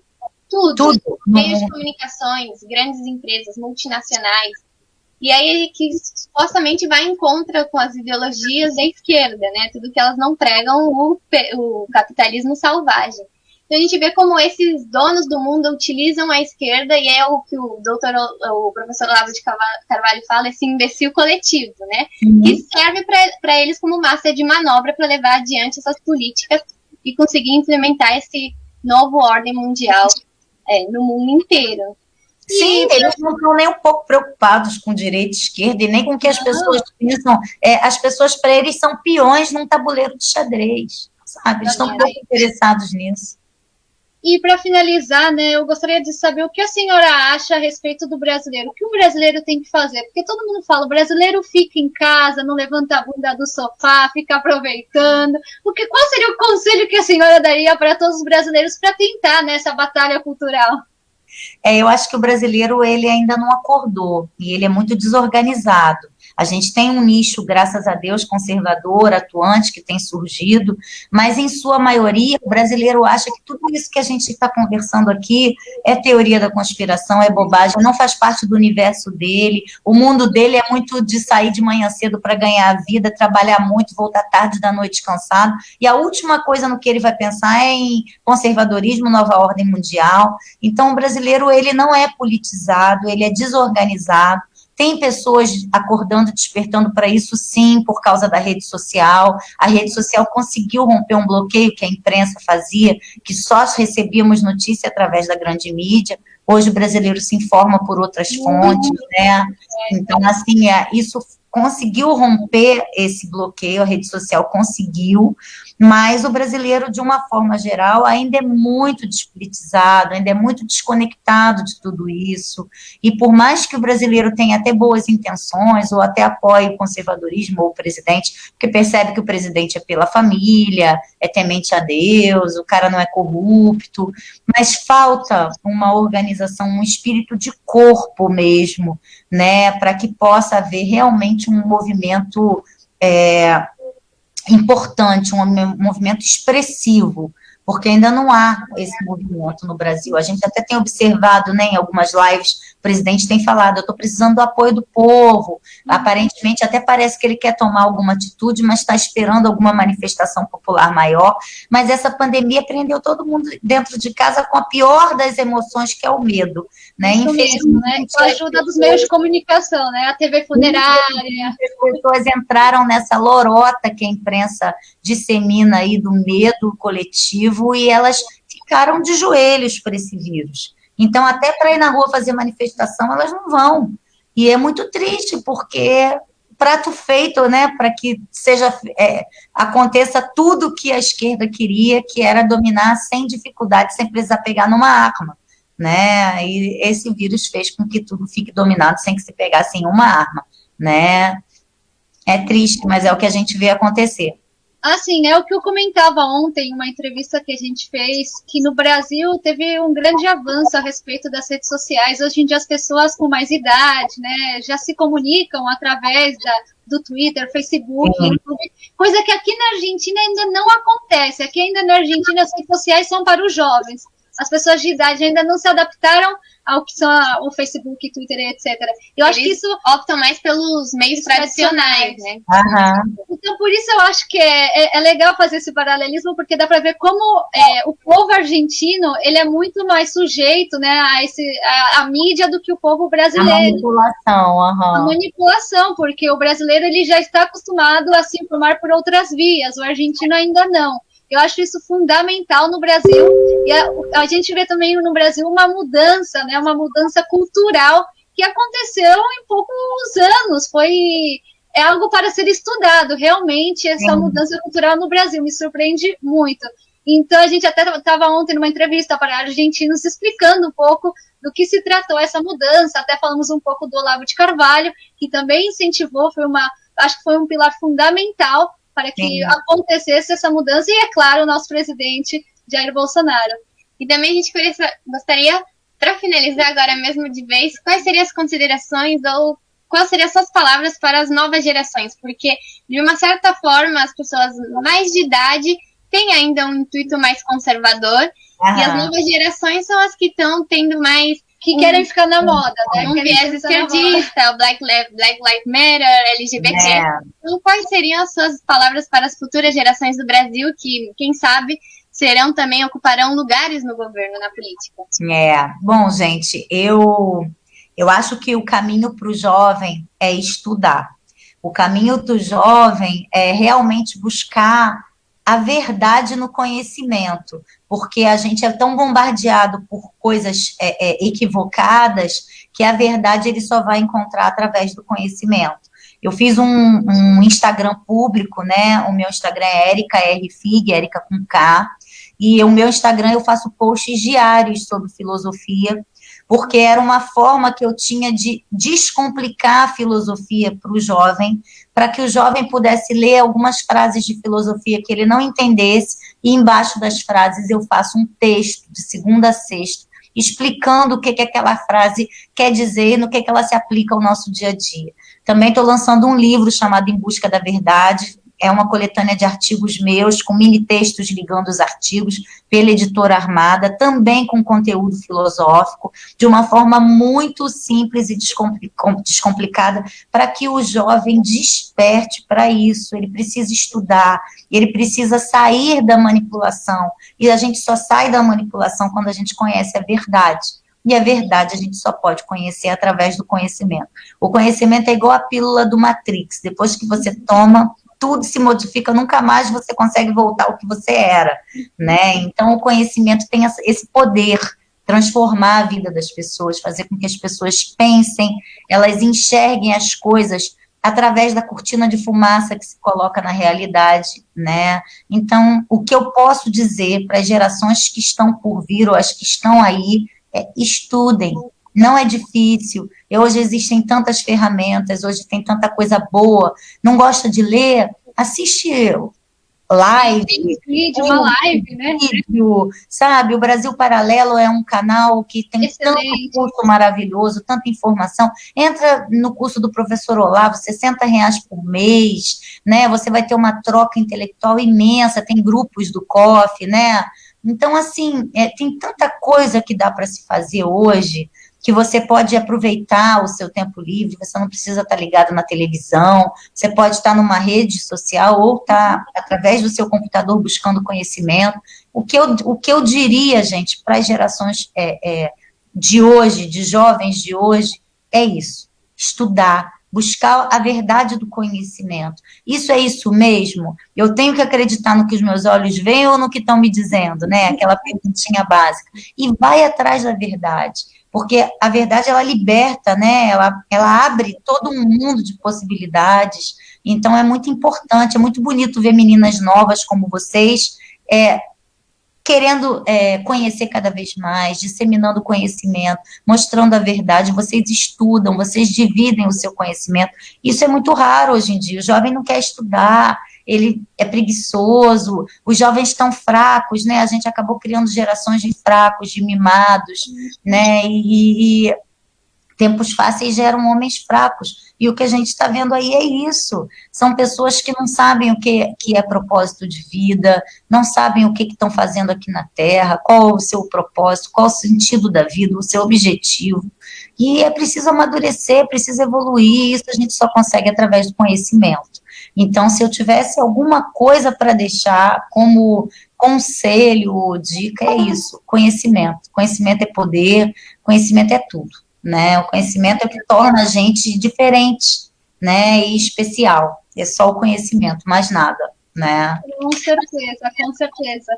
tudo. Meios de comunicações, grandes empresas, multinacionais, e aí que supostamente vai em contra com as ideologias da esquerda, né, tudo que elas não pregam o capitalismo selvagem. Então, a gente vê como esses donos do mundo utilizam a esquerda, e é o que o professor Olavo de Carvalho fala, esse imbecil coletivo, né? Que serve para eles como massa de manobra para levar adiante essas políticas e conseguir implementar esse novo ordem mundial no mundo inteiro. Sim, eles não estão nem um pouco preocupados com direita e esquerda, e nem com o que as pessoas pensam. As pessoas, para eles, são peões num tabuleiro de xadrez, sabe? Eles estão pouco interessados nisso. E para finalizar, né, eu gostaria de saber o que a senhora acha a respeito do brasileiro. O que o brasileiro tem que fazer? Porque todo mundo fala, o brasileiro fica em casa, não levanta a bunda do sofá, fica aproveitando. Qual seria o conselho que a senhora daria para todos os brasileiros para tentar nessa batalha cultural? Eu acho que o brasileiro, ele ainda não acordou, e ele é muito desorganizado. A gente tem um nicho, graças a Deus, conservador, atuante, que tem surgido, mas em sua maioria o brasileiro acha que tudo isso que a gente está conversando aqui é teoria da conspiração, é bobagem, não faz parte do universo dele. O mundo dele é muito de sair de manhã cedo para ganhar a vida, trabalhar muito, voltar tarde da noite cansado, e a última coisa no que ele vai pensar é em conservadorismo, nova ordem mundial. Então o brasileiro, ele não é politizado, ele é desorganizado. Tem pessoas acordando, despertando para isso, sim, por causa da rede social. A rede social conseguiu romper um bloqueio que a imprensa fazia, que só recebíamos notícia através da grande mídia. Hoje o brasileiro se informa por outras fontes, né? Então, assim, isso conseguiu romper esse bloqueio, a rede social conseguiu, mas o brasileiro, de uma forma geral, ainda é muito despolitizado, ainda é muito desconectado de tudo isso, e por mais que o brasileiro tenha até boas intenções, ou até apoie o conservadorismo ou o presidente, porque percebe que o presidente é pela família, é temente a Deus, o cara não é corrupto, mas falta uma organização, um espírito de corpo mesmo, né, para que possa haver realmente um movimento importante, um movimento expressivo, porque ainda não há esse movimento no Brasil. A gente até tem observado, né, em algumas lives, o presidente tem falado, eu estou precisando do apoio do povo, aparentemente até parece que ele quer tomar alguma atitude, mas está esperando alguma manifestação popular maior, mas essa pandemia prendeu todo mundo dentro de casa com a pior das emoções, que é o medo, né, isso mesmo, né, com a ajuda dos meios de comunicação, né, a TV funerária. As pessoas entraram nessa lorota que a imprensa dissemina aí do medo coletivo, e elas ficaram de joelhos por esse vírus. Então, até para ir na rua fazer manifestação, elas não vão. E é muito triste, porque prato feito, né, para que aconteça tudo que a esquerda queria, que era dominar sem dificuldade, sem precisar pegar numa arma, né, e esse vírus fez com que tudo fique dominado sem que se pegasse em uma arma, né. É triste, mas é o que a gente vê acontecer. Assim, é o que eu comentava ontem, uma entrevista que a gente fez, que no Brasil teve um grande avanço a respeito das redes sociais. Hoje em dia as pessoas com mais idade, né, já se comunicam através do Twitter, Facebook, YouTube, coisa que aqui na Argentina ainda não acontece. Aqui ainda na Argentina as redes sociais são para os jovens. As pessoas de idade ainda não se adaptaram ao que são o Facebook, Twitter, etc. Eu acho que isso optam mais pelos meios tradicionais, né? Então, por isso eu acho que é legal fazer esse paralelismo, porque dá para ver como o povo argentino ele é muito mais sujeito, né, a mídia do que o povo brasileiro. A manipulação, porque o brasileiro ele já está acostumado a se informar por outras vias, o argentino ainda não. Eu acho isso fundamental no Brasil, e a gente vê também no Brasil uma mudança, né, uma mudança cultural que aconteceu em poucos anos, é algo para ser estudado, realmente, essa mudança cultural no Brasil, me surpreende muito. Então, a gente até estava ontem numa entrevista para argentinos explicando um pouco do que se tratou essa mudança, até falamos um pouco do Olavo de Carvalho, que também incentivou, acho que foi um pilar fundamental para que acontecesse essa mudança, e, é claro, o nosso presidente Jair Bolsonaro. E também a gente gostaria, para finalizar agora mesmo de vez, quais seriam as considerações ou quais seriam as suas palavras para as novas gerações? Porque, de uma certa forma, as pessoas mais de idade têm ainda um intuito mais conservador, e as novas gerações são as que estão tendo mais... que querem ficar na moda, né? Um viés esquerdista, o Black Lives Matter, LGBT. Então, quais seriam as suas palavras para as futuras gerações do Brasil que, quem sabe, ocuparão lugares no governo, na política? Bom, gente, eu acho que o caminho para o jovem é estudar. O caminho do jovem é realmente buscar a verdade no conhecimento, porque a gente é tão bombardeado por coisas equivocadas que a verdade ele só vai encontrar através do conhecimento. Eu fiz um Instagram público, né? O meu Instagram é Erika R. Fig, Erika com K, e o meu Instagram eu faço posts diários sobre filosofia, porque era uma forma que eu tinha de descomplicar a filosofia para o jovem, para que o jovem pudesse ler algumas frases de filosofia que ele não entendesse, e embaixo das frases eu faço um texto de segunda a sexta, explicando o que aquela frase quer dizer e no que ela se aplica ao nosso dia a dia. Também estou lançando um livro chamado Em Busca da Verdade, é uma coletânea de artigos meus, com mini textos ligando os artigos, pela editora Armada, também com conteúdo filosófico, de uma forma muito simples e descomplicada, para que o jovem desperte para isso. Ele precisa estudar, ele precisa sair da manipulação, e a gente só sai da manipulação quando a gente conhece a verdade. E a verdade a gente só pode conhecer através do conhecimento. O conhecimento é igual a pílula do Matrix, depois que você toma, tudo se modifica, nunca mais você consegue voltar ao que você era, né? Então, o conhecimento tem esse poder, transformar a vida das pessoas, fazer com que as pessoas pensem, elas enxerguem as coisas através da cortina de fumaça que se coloca na realidade, né? Então, o que eu posso dizer para as gerações que estão por vir ou as que estão aí é estudem. Não é difícil. Hoje existem tantas ferramentas, hoje tem tanta coisa boa. Não gosta de ler? Assiste live, uma live, né? Vídeo, sabe? O Brasil Paralelo é um canal que tem Excelente. tanto curso maravilhoso, tanta informação. Entra no curso do professor Olavo, R$60 por mês, né? Você vai ter uma troca intelectual imensa, tem grupos do COF, né? Então, assim, tem tanta coisa que dá para se fazer hoje, que você pode aproveitar o seu tempo livre, você não precisa estar ligado na televisão, você pode estar numa rede social ou estar através do seu computador buscando conhecimento. O que eu diria, gente, para as gerações de hoje, de jovens de hoje, é isso, estudar, buscar a verdade do conhecimento. Isso é isso mesmo? Eu tenho que acreditar no que os meus olhos veem ou no que estão me dizendo, né? Aquela perguntinha básica. E vai atrás da verdade, porque a verdade, ela liberta, né? Ela abre todo um mundo de possibilidades. Então, é muito importante, é muito bonito ver meninas novas como vocês, querendo conhecer cada vez mais, disseminando conhecimento, mostrando a verdade. Vocês estudam, vocês dividem o seu conhecimento. Isso é muito raro hoje em dia. O jovem não quer estudar, ele é preguiçoso, os jovens estão fracos, né? A gente acabou criando gerações de fracos, de mimados, né? E tempos fáceis geram homens fracos. E o que a gente está vendo aí é isso. São pessoas que não sabem o que é propósito de vida, não sabem o que estão fazendo aqui na Terra, qual o seu propósito, qual o sentido da vida, o seu objetivo. E é preciso amadurecer, precisa evoluir, isso a gente só consegue através do conhecimento. Então, se eu tivesse alguma coisa para deixar como conselho, dica, é isso, conhecimento. Conhecimento é poder, conhecimento é tudo. Né? O conhecimento é o que torna a gente diferente, né? E especial. É só o conhecimento, mais nada, né? Com certeza, com certeza.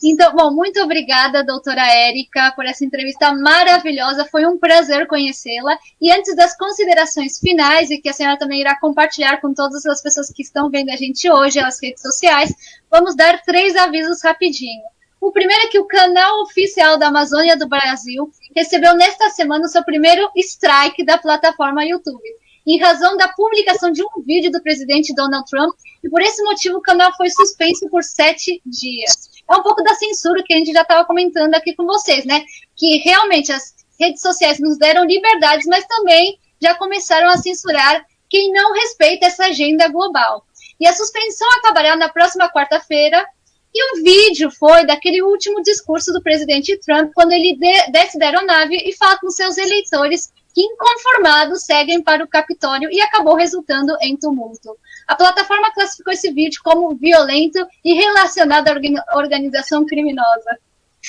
Então, bom, muito obrigada, doutora Érica, por essa entrevista maravilhosa. Foi um prazer conhecê-la. E antes das considerações finais, e que a senhora também irá compartilhar com todas as pessoas que estão vendo a gente hoje nas redes sociais, vamos dar 3 avisos rapidinho. O primeiro é que o canal oficial da Amazônia do Brasil recebeu nesta semana o seu primeiro strike da plataforma YouTube, em razão da publicação de um vídeo do presidente Donald Trump, e por esse motivo o canal foi suspenso por 7 dias. É um pouco da censura que a gente já estava comentando aqui com vocês, né? Que realmente as redes sociais nos deram liberdades, mas também já começaram a censurar quem não respeita essa agenda global. E a suspensão acabará na próxima quarta-feira. E o vídeo foi daquele último discurso do presidente Trump, quando ele desce da aeronave e fala com seus eleitores que, inconformados, seguem para o Capitólio, e acabou resultando em tumulto. A plataforma classificou esse vídeo como violento e relacionado à organização criminosa.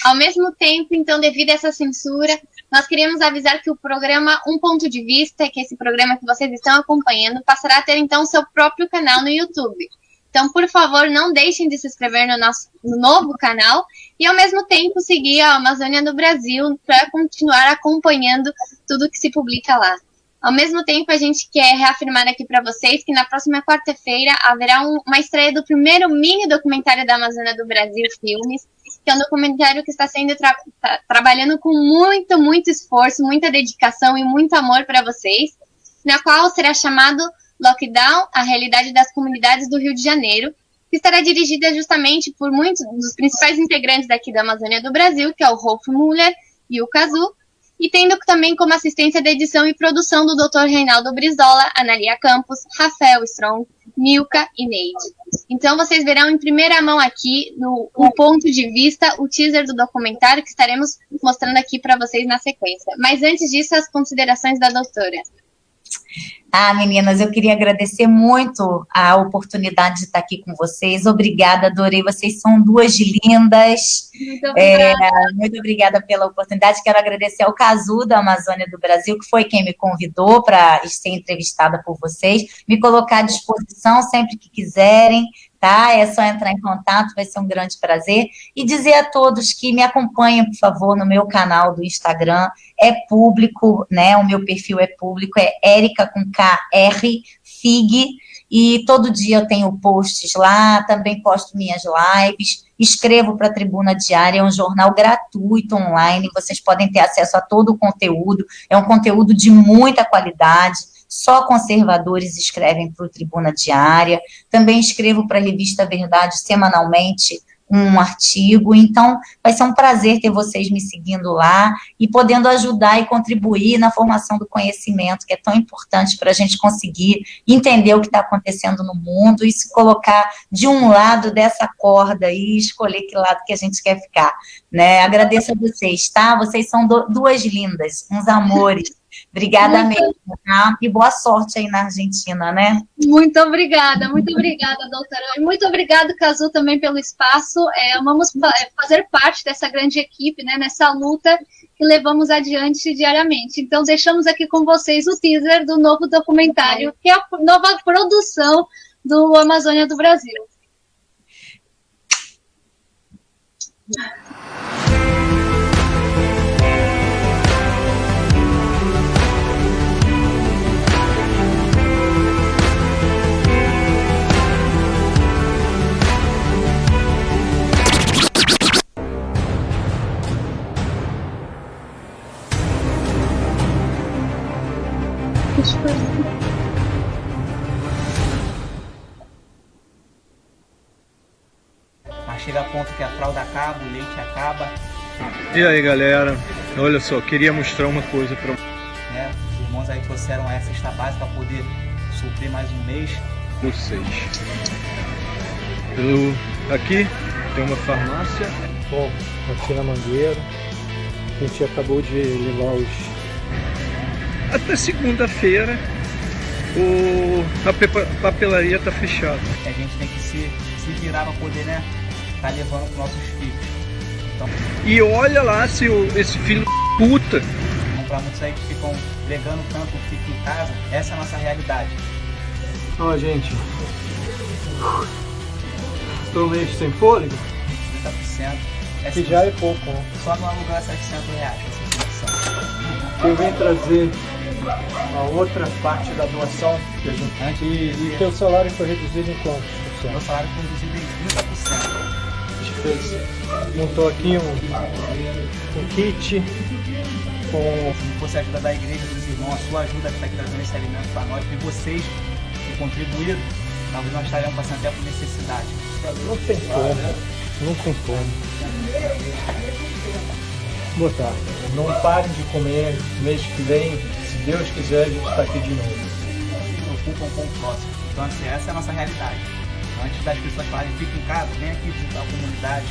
Ao mesmo tempo, então, devido a essa censura, nós queríamos avisar que o programa Um Ponto de Vista, que é esse programa que vocês estão acompanhando, passará a ter, então, seu próprio canal no YouTube. Então, por favor, não deixem de se inscrever no nosso novo canal e, ao mesmo tempo, seguir a Amazônia do Brasil para continuar acompanhando tudo que se publica lá. Ao mesmo tempo, a gente quer reafirmar aqui para vocês que na próxima quarta-feira haverá uma estreia do primeiro mini documentário da Amazônia do Brasil Filmes, que é um documentário que está sendo trabalhando com muito esforço, muita dedicação e muito amor para vocês, na qual será chamado Lockdown, a realidade das comunidades do Rio de Janeiro, que estará dirigida justamente por muitos dos principais integrantes daqui da Amazônia do Brasil, que é o Rolf Muller e o Kazu, e tendo também como assistência da edição e produção do Dr. Reinaldo Brizola, Analia Campos, Rafael Strong, Milka e Neide. Então vocês verão em primeira mão aqui, no ponto de vista, o teaser do documentário que estaremos mostrando aqui para vocês na sequência. Mas antes disso, as considerações da doutora. Meninas, eu queria agradecer muito a oportunidade de estar aqui com vocês. Obrigada, adorei. Vocês são duas lindas. Muito obrigada. Muito obrigada pela oportunidade. Quero agradecer ao Kazu da Amazônia do Brasil, que foi quem me convidou para ser entrevistada por vocês. Me colocar à disposição sempre que quiserem. Tá? É só entrar em contato, vai ser um grande prazer. E dizer a todos que me acompanhem, por favor, no meu canal do Instagram. É público, né? O meu perfil é público, é Érica com KR FIG, e todo dia eu tenho posts lá, também posto minhas lives, escrevo para a Tribuna Diária, é um jornal gratuito online, vocês podem ter acesso a todo o conteúdo, é um conteúdo de muita qualidade, só conservadores escrevem para o Tribuna Diária, também escrevo para a revista Verdade semanalmente um artigo, então vai ser um prazer ter vocês me seguindo lá e podendo ajudar e contribuir na formação do conhecimento, que é tão importante para a gente conseguir entender o que está acontecendo no mundo e se colocar de um lado dessa corda e escolher que lado que a gente quer ficar, né? Agradeço a vocês, tá? Vocês são duas lindas, uns amores. Obrigada mesmo, tá? E boa sorte aí na Argentina, né? Muito obrigada, doutora. E muito obrigada, Cazu, também pelo espaço. Vamos fazer parte dessa grande equipe, né, nessa luta que levamos adiante diariamente. Então, deixamos aqui com vocês o teaser do novo documentário, que é a nova produção do Amazônia do Brasil. Mas chega a ponto que a fralda acaba, o leite acaba. E aí, galera, olha só, queria mostrar uma coisa para né? Os irmãos aí trouxeram essa cesta básica para poder suprir mais um mês. vocês. Aqui tem uma farmácia. Bom, aqui na Mangueira, a gente acabou de levar os... Até segunda-feira a papelaria tá fechada. A gente tem que se virar para poder, né, tá levando para nossos filhos. Então, e olha lá se esse filho da puta. Então, para muitos aí que ficam pregando tanto fico em casa, essa é a nossa realidade. Ó, gente, tô meio sem fôlego. 30%. Que já é pouco, né? Só no aluguel é R$700, essa situação. Eu venho trazer a outra parte da doação que a gente... E teu salário foi reduzido em quantos por Meu cento? salário foi reduzido em 30%. A gente montou aqui um kit com... Se fosse a ajuda da igreja, dos irmãos, a sua ajuda que está aqui trazendo esse alimento para nós, e vocês que contribuíram, talvez nós estaremos passando até por necessidade. Não tem como, não tem como. Botar. Não parem de comer, mês que vem, se Deus quiser, a gente está aqui de novo. Se preocupam com o próximo. Então, assim, essa é a nossa realidade. Antes das pessoas falarem, fica em casa, vem aqui visitar a comunidade,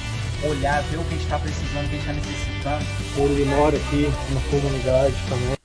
olhar, ver o que a gente está precisando, o que a gente está necessitando. Ele mora aqui na comunidade também.